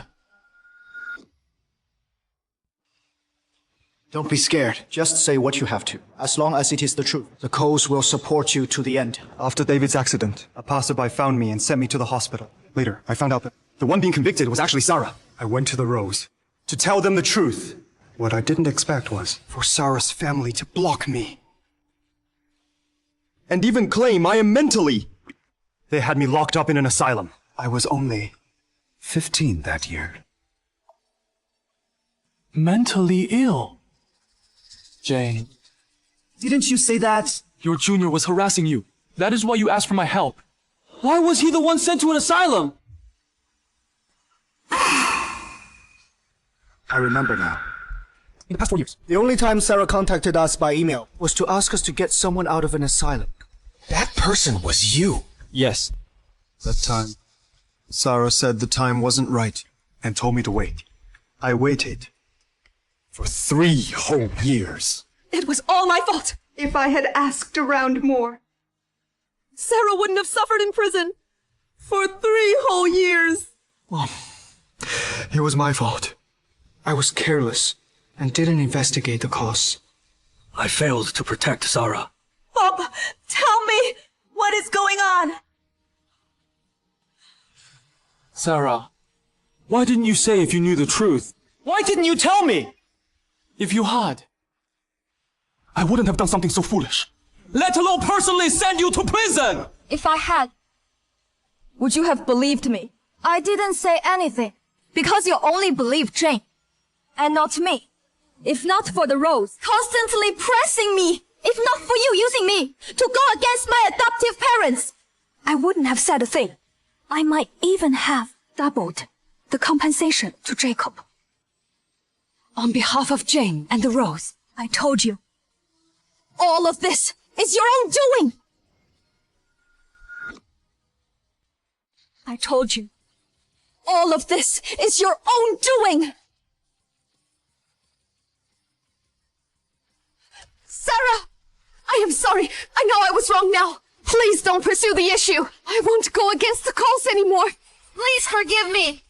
Don't be scared. Just say what you have to. As long as it is the truth, the Coles will support you to the end. After David's accident, a passerby found me and sent me to the hospital. Later, I found out that the one being convicted was actually Sarah. I went to the Rose to tell them the truth. What I didn't expect was for Sarah's family to block me. And even claim I am mentally. They had me locked up in an asylum. I was only 15 that year. Mentally ill. Jane. Didn't you say that? Your junior was harassing you. That is why you asked for my help. Why was he the one sent to an asylum? I remember now. In the past 4 years. The only time Sarah contacted us by email was to ask us to get someone out of an asylum. That person was you. Yes. That time, Sarah said the time wasn't right and told me to wait. I waited for 3 whole years. It was all my fault. If I had asked around more. Sarah wouldn't have suffered in prison for 3 whole years. Mom, it was my fault. I was careless and didn't investigate the cause. I failed to protect Sarah. Bob, tell me what is going on. Sarah, why didn't you say if you knew the truth? Why didn't you tell me? If you had, I wouldn't have done something so foolish. Let alone personally send you to prison! If I had, would you have believed me? I didn't say anything, because you only believe Jane, and not me. If not for the Rose constantly pressing me, if not for you using me to go against my adoptive parents, I wouldn't have said a thing. I might even have doubled the compensation to Jacob. On behalf of Jane and the Rose, I told you, all of this is your own doing. I told you, all of this is your own doing. Sarah, I am sorry. I know I was wrong now. Please don't pursue the issue. I won't go against the Coles anymore. Please forgive me.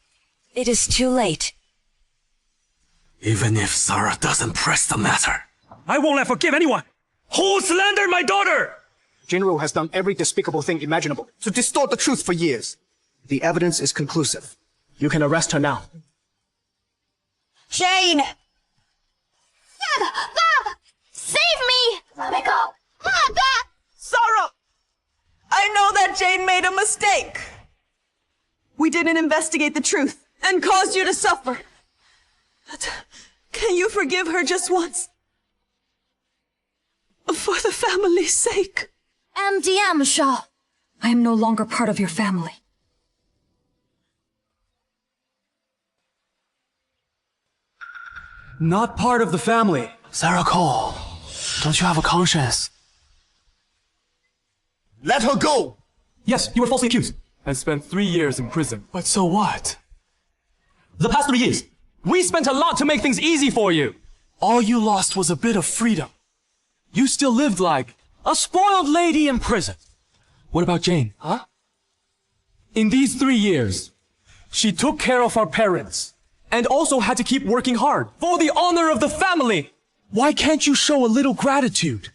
It is too late. Even if Sarah doesn't press the matter, I won't let forgive anyone who slandered my daughter! General has done every despicable thing imaginable to distort the truth for years. The evidence is conclusive. You can arrest her now. Jane! Bob! Save me! Let me go. Bob! Sarah! I know that Jane made a mistake. We didn't investigate the truth and caused you to suffer. But can you forgive her just once? For the family's sake. MDM, Shaw. I am no longer part of your family. Not part of the family. Sarah Cole, don't you have a conscience? Let her go! Yes, you were falsely accused and spent 3 years in prison. But so what? The past 3 years, we spent a lot to make things easy for you. All you lost was a bit of freedom. You still lived like a spoiled lady in prison. What about Jane, huh? In these 3 years, she took care of our parents and also had to keep working hard for the honor of the family. Why can't you show a little gratitude?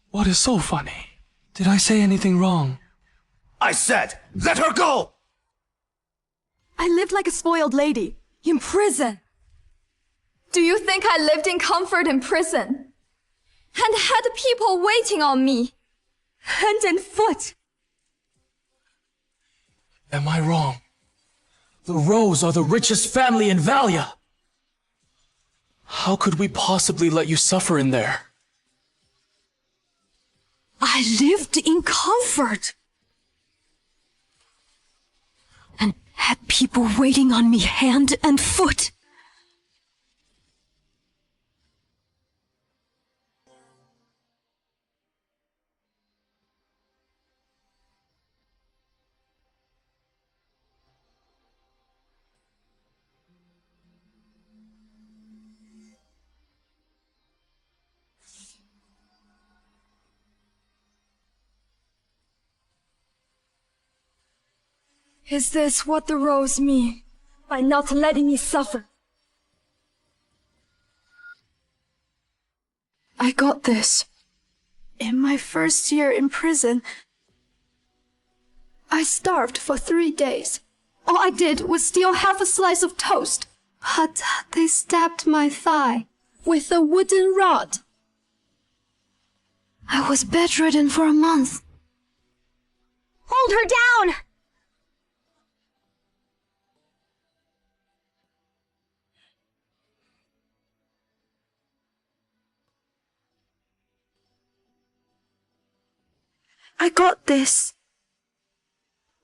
What is so funny? Did I say anything wrong? I said, let her go! I lived like a spoiled lady in prison. Do you think I lived in comfort in prison? And had people waiting on me, hand and foot? Am I wrong? The Rose are the richest family in Valia. How could we possibly let you suffer in there? I lived in comfort. And had people waiting on me hand and foot. Is this what the Rose mean by not letting me suffer? I got this. In my first year in prison, I starved for 3 days. All I did was steal half a slice of toast. But they stabbed my thigh with a wooden rod. I was bedridden for a month. Hold her down! I got this.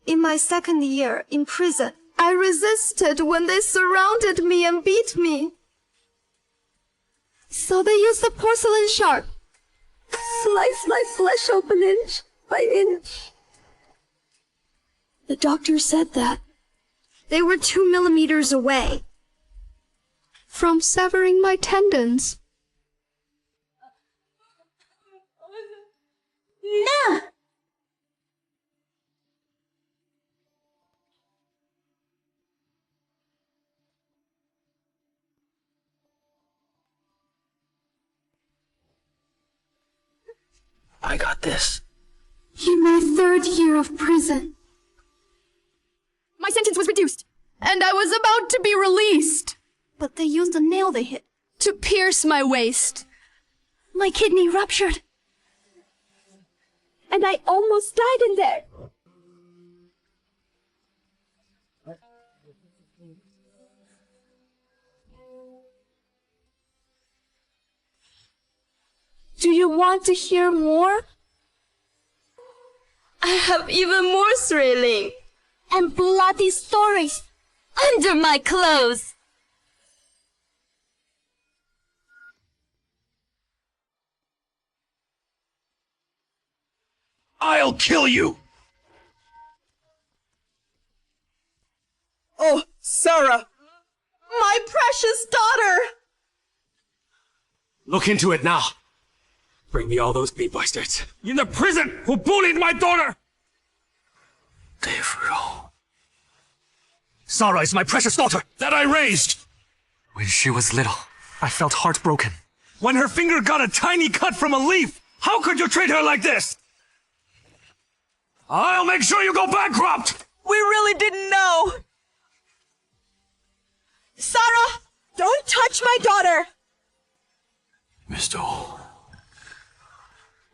In my second year in prison, I resisted when they surrounded me and beat me. So they used the porcelain sharp, slice my flesh open inch by inch. The doctor said that they were 2 millimeters away from severing my tendons. No! I got this. In my third year of prison, my sentence was reduced, and I was about to be released. But they used a nail they hit to pierce my waist. My kidney ruptured, and I almost died in there. Do you want to hear more? I have even more thrilling and bloody stories under my clothes. I'll kill you! Oh, Sarah! My precious daughter! Look into it now. Bring me all those beat bastards in the prison who bullied my daughter! Dave Rowe. Sarah is my precious daughter that I raised! When she was little, I felt heartbroken. When her finger got a tiny cut from a leaf, how could you treat her like this? I'll make sure you go bankrupt! We really didn't know! Sarah! Don't touch my daughter! Mr. O,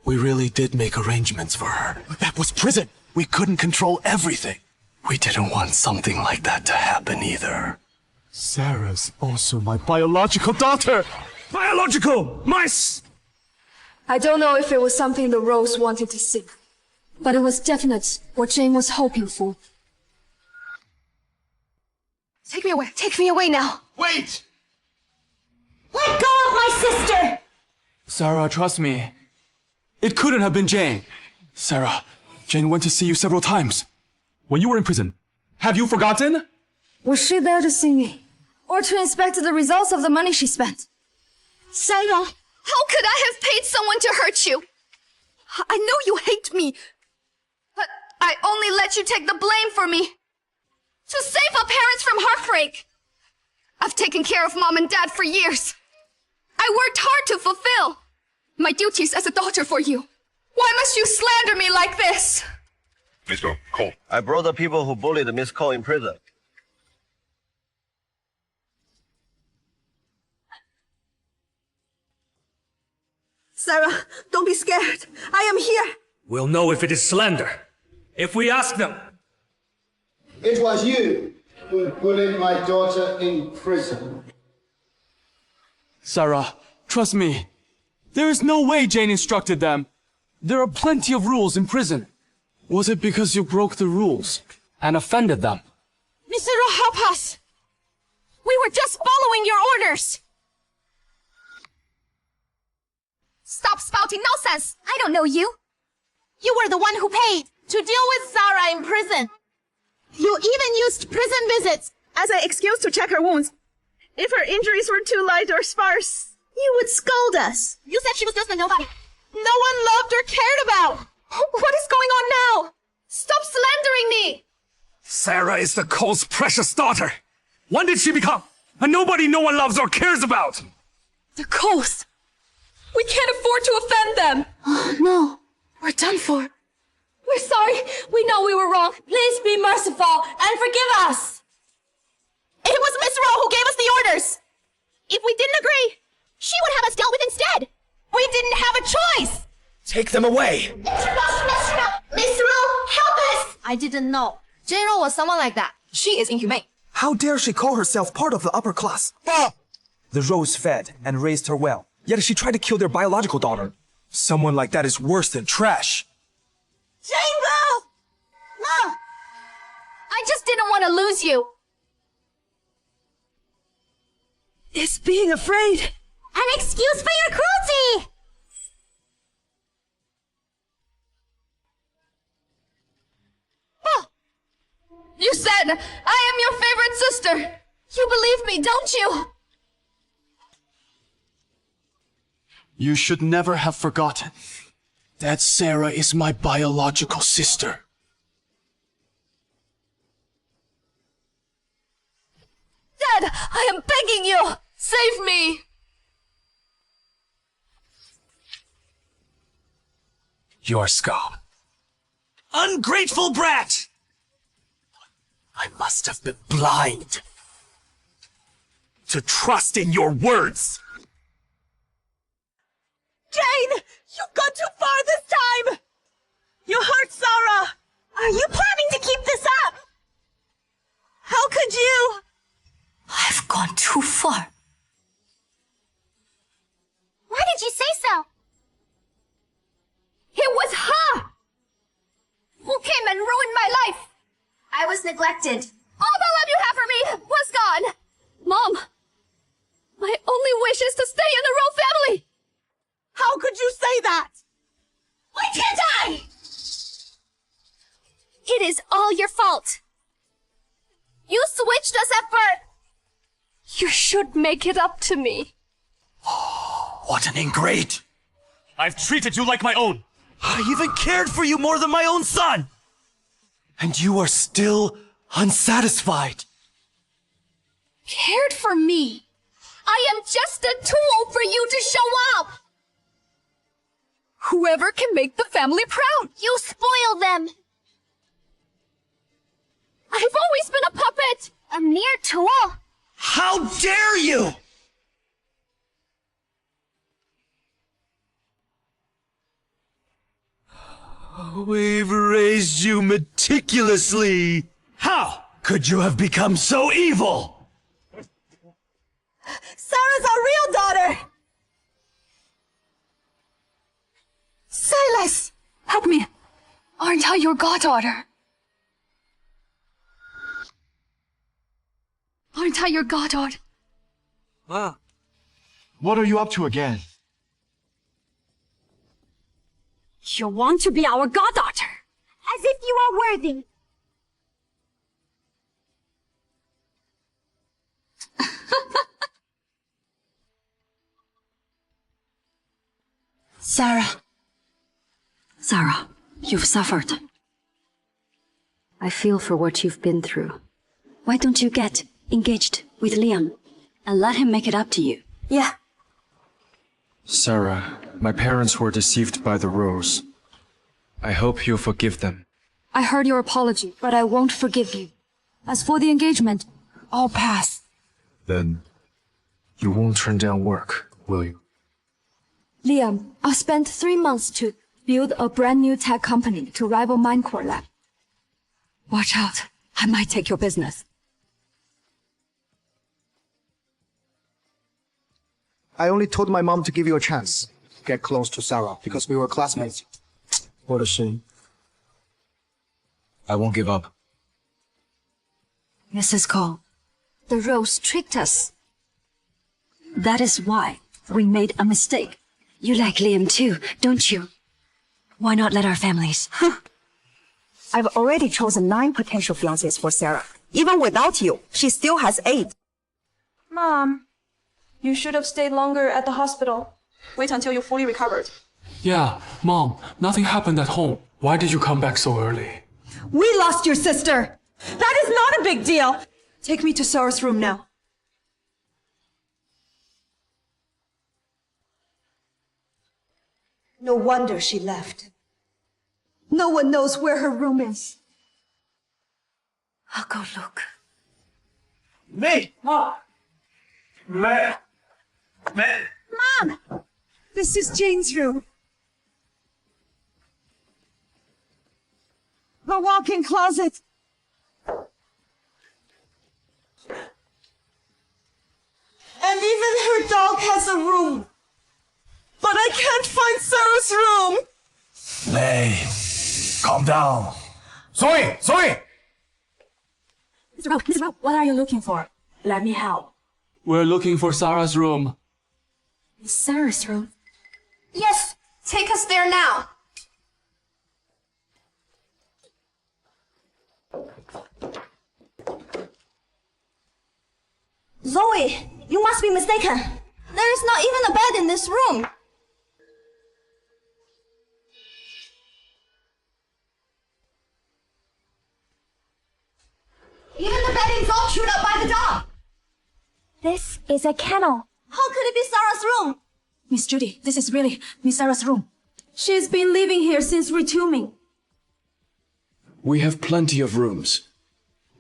we really did make arrangements for her. But that was prison. We couldn't control everything. We didn't want something like that to happen either. Sarah's also my biological daughter! Biological! I don't know if it was something the Rose wanted to see, but it was definite what Jane was hoping for. Take me away now! Wait! Let go of my sister! Sarah, trust me. It couldn't have been Jane. Sarah, Jane went to see you several times. When you were in prison. Have you forgotten? Was she there to see me? Or to inspect the results of the money she spent? Sarah! How could I have paid someone to hurt you? I know you hate me, but I only let you take the blame for me. To save our parents from heartbreak. I've taken care of Mom and Dad for years. I worked hard to fulfill my duties as a daughter for you. Why must you slander me like this? Mr. Cole. I brought the people who bullied Miss Cole in prison. Sarah, don't be scared. I am here. We'll know if it is slander. If we ask them. It was you who bullied my daughter in prison. Sarah, trust me. There is no way Jane instructed them. There are plenty of rules in prison. Was it because you broke the rules and offended them? Mr. Ro, help us! We were just following your orders! Stop spouting nonsense! I don't know you. You were the one who paid to deal with Sarah in prison. You even used prison visits as an excuse to check her wounds. If her injuries were too light or sparse, you would scold us. You said she was just a nobody. No one loved or cared about. What is going on now? Stop slandering me! Sarah is the Cole's precious daughter. When did she become a nobody no one loves or cares about? The Coles! We can't afford to offend them! Oh, no. We're done for. We're sorry. We know we were wrong. Please be merciful and forgive us. It was Miss Rowe who gave us the orders. If we didn't agree, she would have us dealt with instead. We didn't have a choice. Take them away. Miss Rowe, help us. I didn't know. Jane Rowe was someone like that. She is inhumane. How dare she call herself part of the upper class? The Rows fed and raised her well, yet she tried to kill their biological daughter. Someone like that is worse than trash. Jane Rowe! Mom! I just didn't want to lose you. It's being afraid. An excuse for your cruelty! Oh. You said I am your favorite sister. You believe me, don't you? You should never have forgotten that Sarah is my biological sister. Dad, I am begging you! Save me! Your scum. Ungrateful brat! I must have been blind to trust in your words. Jane! You've gone too far this time! You hurt Sarah! Are you planning to keep this up? How could you? I've gone too far. Why did you say so? It was her who came and ruined my life. I was neglected. All the love you have for me was gone. Mom, my only wish is to stay in the Rowe family. How could you say that? Why can't I? It is all your fault. You switched us at birth. You should make it up to me. What an ingrate! I've treated you like my own. I even cared for you more than my own son. And you are still unsatisfied. Cared for me? I am just a tool for you to show up. Whoever can make the family proud. You spoil them. I've always been a puppet. A mere tool. How dare you! We've raised you meticulously. How could you have become so evil? Sarah's our real daughter! Silas! Help me! Aren't I your goddaughter? Aren't I your goddaughter? What are you up to again? You want to be our goddaughter? As if you are worthy. Sarah, you've suffered. I feel for what you've been through. Why don't you get engaged with Liam and let him make it up to you? Yeah. Sarah, my parents were deceived by the Rose. I hope you'll forgive them. I heard your apology, but I won't forgive you. As for the engagement, I'll pass. Then, you won't turn down work, will you? Liam, I'll spend 3 months to build a brand new tech company to rival Minecore Lab. Watch out, I might take your business. I only told my mom to give you a chance. Get close to Sarah because we were classmates. What a shame. I won't give up. Mrs. Cole, The Rose tricked us. that is why we made a mistake. You like Liam too, don't you? Why not let our families? I've already chosen 9 potential fiancés for Sarah. Even without you, she still has 8. Mom, you should have stayed longer at the hospital. Wait until you fully recovered. Yeah, Mom, nothing happened at home. Why did you come back so early? We lost your sister! That is not a big deal. Take me to Sarah's room now. No wonder she left. No one knows where her room is. I'll go look. Me! Mom! Mom! This is Jane's room. The walk-in closet. And even her dog has a room. But I can't find Sarah's room. May, calm down. Zoe! Zoe! Mr. Rowe, what are you looking for? Let me help. We're looking for Sarah's room. Sarah's room? Yes, take us there now. Zoe, you must be mistaken. There is not even a bed in this room. Even the bedding's all chewed up by the dog. This is a kennel. How could it be Sarah's room? Miss Judy, this is really Miss Sarah's room. She's been living here since retuming. We have plenty of rooms.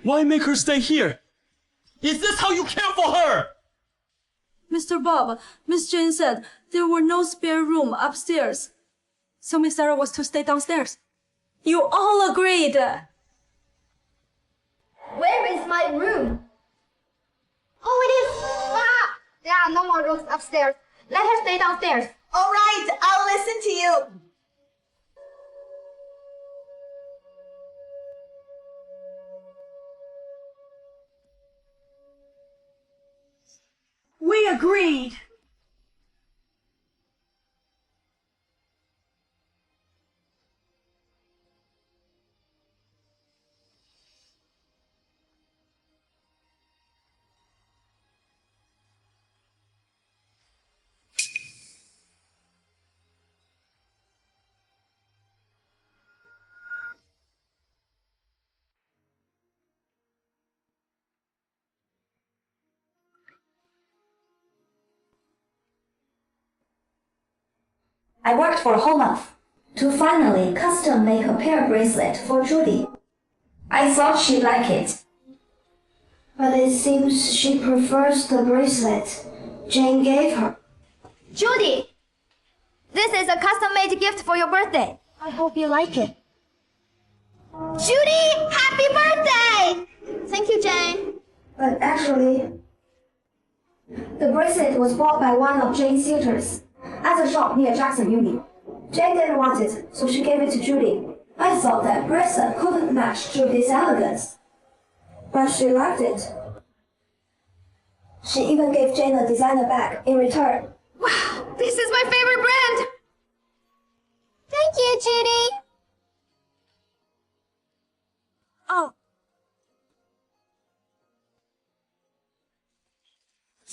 Why make her stay here? Is this how you care for her? Mr. Bob, Miss Jane said there were no spare room upstairs. So Miss Sarah was to stay downstairs. You all agreed. Where is my room? Oh, it is. Ah! Yeah, no more rooms upstairs. Let her stay downstairs. All right, I'll listen to you. We agreed. I worked for a whole month to finally custom make a pear bracelet for Judy. I thought she'd like it. But it seems she prefers the bracelet Jane gave her. Judy! This is a custom-made gift for your birthday. I hope you like it. Judy! Happy birthday! Thank you, Jane. But actually, the bracelet was bought by one of Jane's suitors at a shop near Jackson Uni. Jane didn't want it, so she gave it to Judy. I thought that bracelet couldn't match Judy's elegance. But she liked it. She even gave Jane a designer bag in return. Wow, this is my favorite brand! Thank you, Judy! Oh.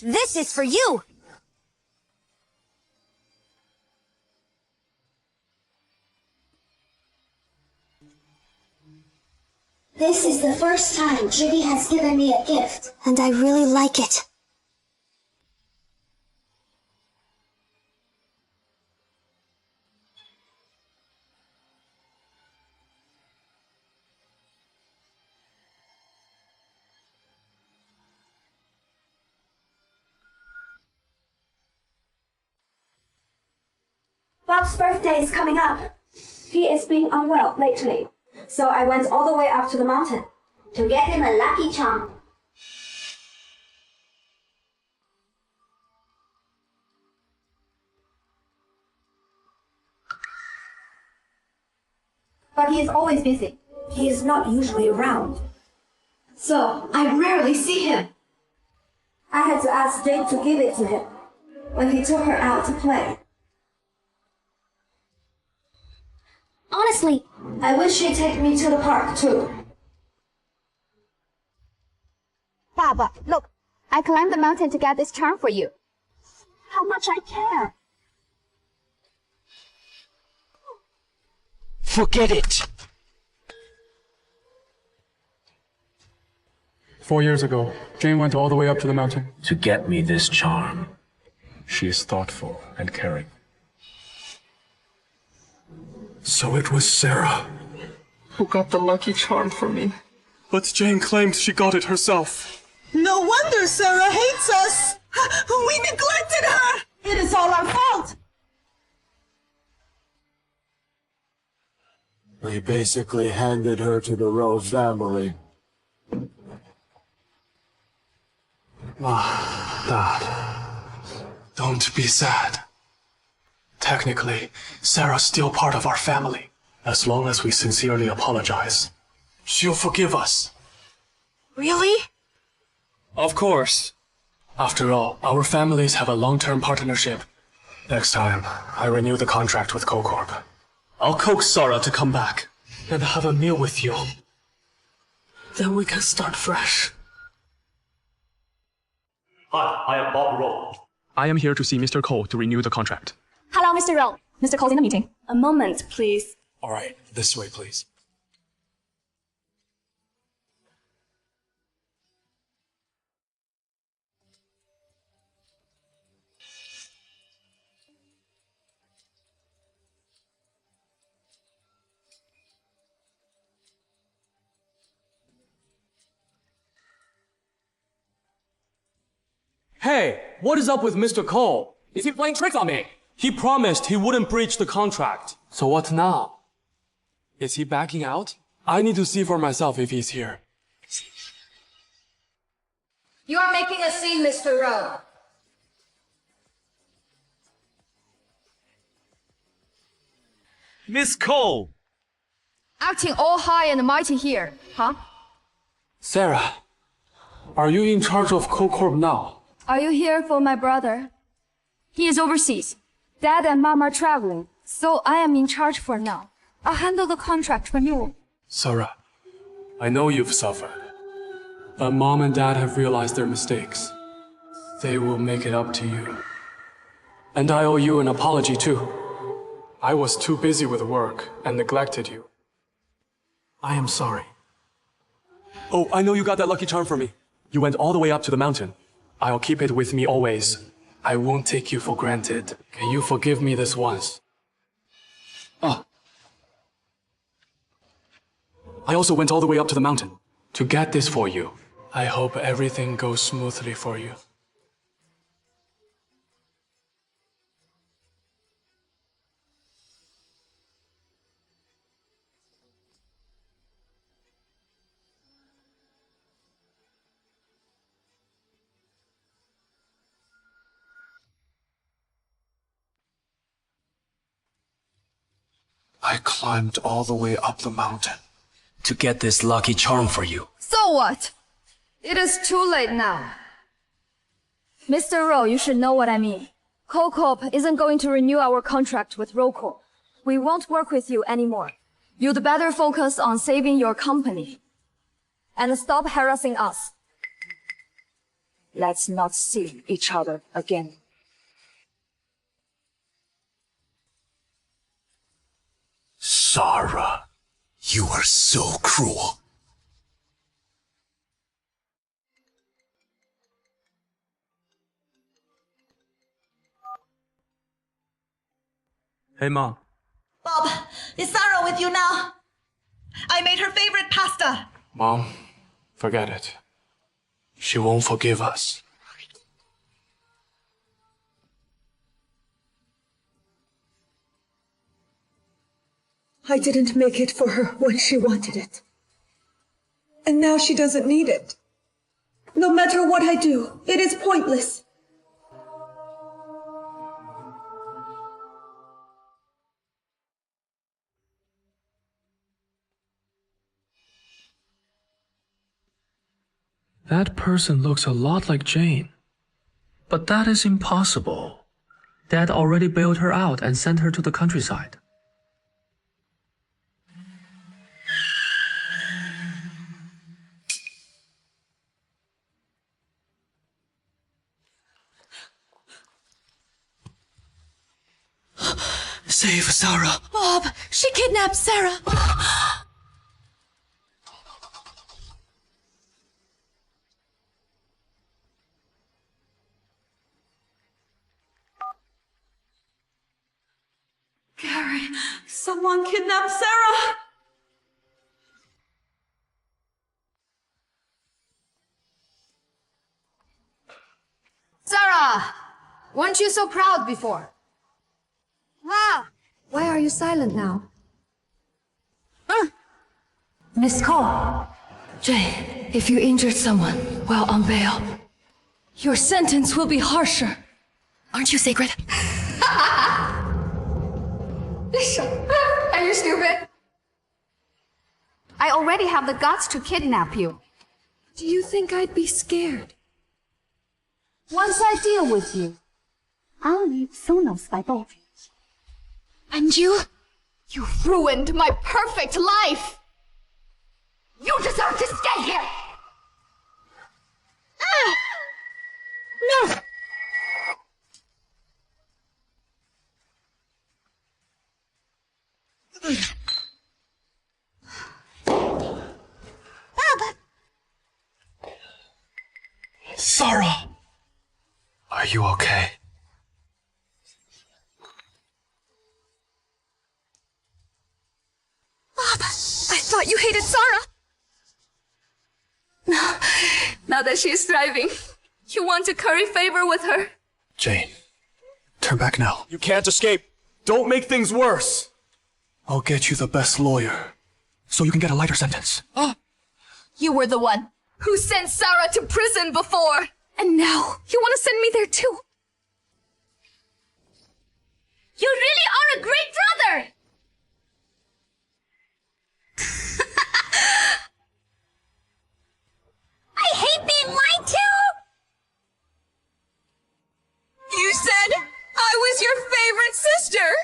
This is for you! This is the first time Judy has given me a gift, and I really like it. Bob's birthday is coming up. He is being unwell lately, so I went all the way up to the mountain to get him a lucky charm. But he is always busy. He is not usually around, so I rarely see him. I had to ask Jane to give it to him when he took her out to play. Honestly, I wish she'd take me to the park too. Baba, look, I climbed the mountain to get this charm for you. How much I care. Forget it. 4 years ago, Jane went all the way up to the mountain. To get me this charm. She is thoughtful and caring. So it was Sarah who got the lucky charm for me. But Jane claimed she got it herself. No wonder Sarah hates us. We neglected her. It is all our fault. We basically handed her to the Rose family. Dad, don't be sad. Technically, Sarah's still part of our family. As long as we sincerely apologize, she'll forgive us. Really? Of course. After all, our families have a long-term partnership. Next time, I renew the contract with CoCorp. I'll coax Sarah to come back and have a meal with you. Then we can start fresh. Hi, I am Bob Rowe. I am here to see Mr. Cole to renew the contract. Hello, Mr. Rowe. Mr. Cole's in the meeting. A moment, please. All right, this way, please. Hey, what is up with Mr. Cole? Is he playing tricks on me? He promised he wouldn't breach the contract. So what now? Is he backing out? I need to see for myself if he's here. You are making a scene, Mr. Rowe. Miss Cole! Acting all high and mighty here, huh? Sarah, are you in charge of CoCorp now? Are you here for my brother? He is overseas. Dad and Mom are traveling, so I am in charge for now. I'll handle the contract renewal. Sarah, I know you've suffered, but Mom and Dad have realized their mistakes. They will make it up to you. And I owe you an apology too. I was too busy with work and neglected you. I am sorry. Oh, I know you got that lucky charm for me. You went all the way up to the mountain. I'll keep it with me always. I won't take you for granted. Can you forgive me this once? Ah. I also went all the way up to the mountain to get this for you. I hope everything goes smoothly for you. I climbed all the way up the mountain to get this lucky charm for you. So what? It is too late now. Mr. Rowe, you should know what I mean. CoCorp isn't going to renew our contract with RoCorp. We won't work with you anymore. You'd better focus on saving your company. And stop harassing us. Let's not see each other again. Sarah, you are so cruel. Hey, Mom. Bob, is Sarah with you now? I made her favorite pasta. Mom, forget it. She won't forgive us. I didn't make it for her when she wanted it. And now she doesn't need it. No matter what I do, it is pointless. That person looks a lot like Jane. But that is impossible. Dad already bailed her out and sent her to the countryside. Save Sarah. Bob, she kidnapped Sarah. Hurry! Someone kidnapped Sarah! Sarah! Weren't you so proud before? Ah! Why are you silent now? Miss Cole. Jane, if you injured someone while on bail, your sentence will be harsher. Aren't you sacred? Are you stupid? I already have the guts to kidnap you. Do you think I'd be scared? Once I deal with you, I'll leave Sonos by both. And you? You ruined my perfect life! You deserve to stay here! No! Sarah! Are you okay? Bob, I thought you hated Sarah! No, now that she's thriving, you want to curry favor with her? Jane, turn back now. You can't escape. Don't make things worse. I'll get you the best lawyer, so you can get a lighter sentence. You were the one who sent Sarah to prison before, and now you want to send me there too? You really are a great brother! I hate being lied to! You said I was your favorite sister!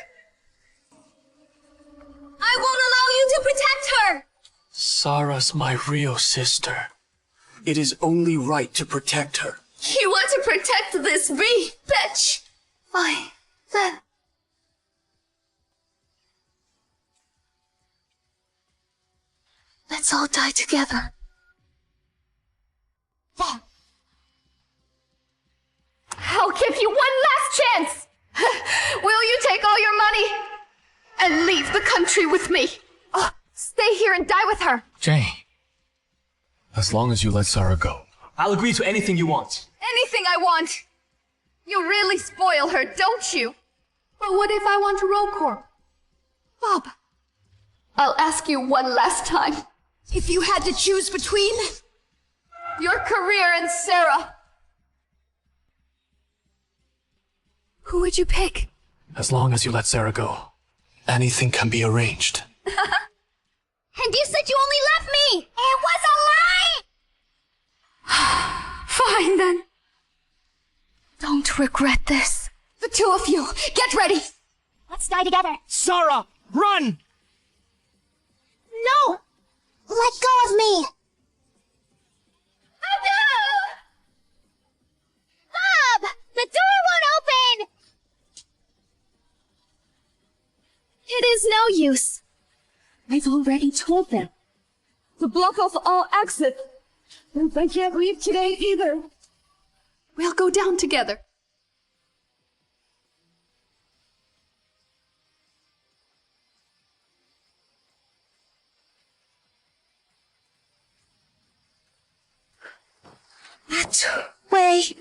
I won't allow you to protect her! Sarah's my real sister. It is only right to protect her. You want to protect this bee, bitch! Fine, then. Let's all die together. I'll give you one last chance! Will you take all your money and leave the country with me? Stay here and die with her! Jane, as long as you let Sarah go, I'll agree to anything you want. Anything I want! You really spoil her, don't you? But what if I want a roll corp? Bob, I'll ask you one last time. If you had to choose between your career and Sarah, who would you pick? As long as you let Sarah go, anything can be arranged. And you said you only left me! It was a lie! Fine then. Don't regret this. The two of you, get ready! Let's die together. Sarah, run! No! Let go of me! Bob! The door won't open! It is no use. I've already told them to block off all exits. And I can't leave today either. We'll go down together. That way.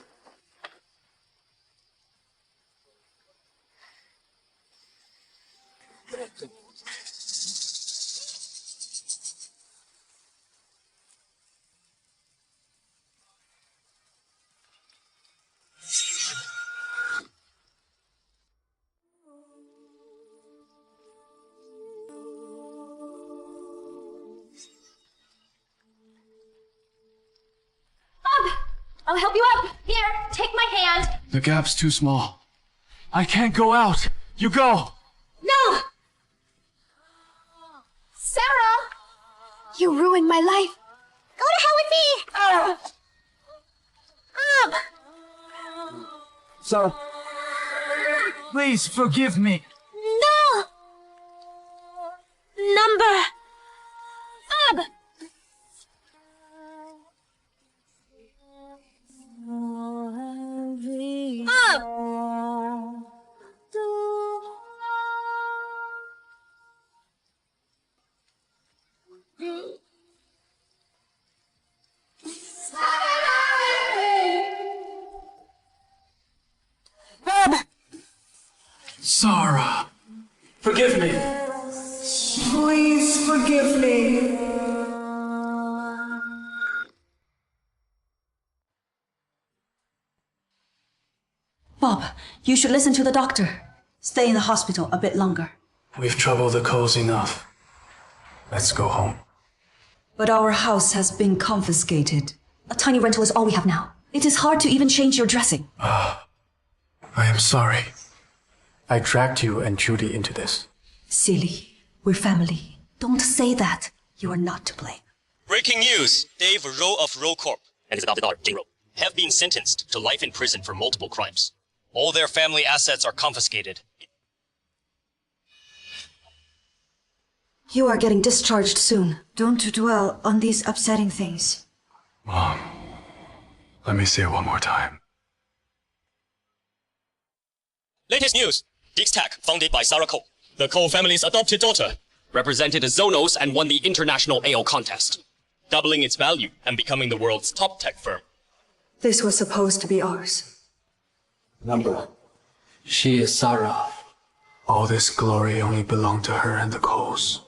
I'll help you up. Here, take my hand. The gap's too small. I can't go out. You go. No! Sarah! You ruined my life. Go to hell with me! Sarah. Please forgive me. No! Number. Bob! Sarah, forgive me. Please forgive me. Bob, you should listen to the doctor. Stay in the hospital a bit longer. We've troubled the Coles enough. Let's go home. But our house has been confiscated. A tiny rental is all we have now. It is hard to even change your dressing. I am sorry. I dragged you and Judy into this. Silly. We're family. Don't say that. You are not to blame. Breaking news! Dave Rowe of Rowe Corp and his adopted daughter, Jane Rowe, have been sentenced to life in prison for multiple crimes. All their family assets are confiscated. You are getting discharged soon. Don't dwell on these upsetting things. Mom, let me see it one more time. Latest news! Dix Tech, founded by Sarah Cole, the Cole family's adopted daughter, represented the Zonos and won the International AO contest, doubling its value and becoming the world's top tech firm. This was supposed to be ours. Number. She is Sarah. All this glory only belonged to her and the Coles.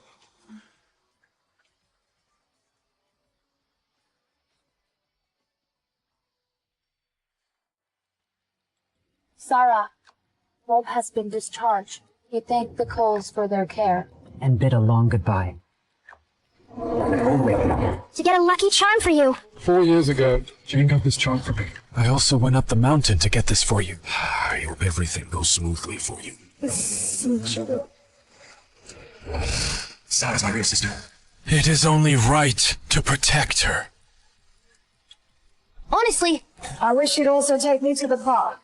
Sarah, Bob has been discharged. He thanked the Coles for their care. And bid a long goodbye. To get a lucky charm for you. 4 years ago, Jane got this charm for me. I also went up the mountain to get this for you. I hope everything goes smoothly for you. Sarah's my real sister. It is only right to protect her. Honestly, I wish you'd also take me to the park.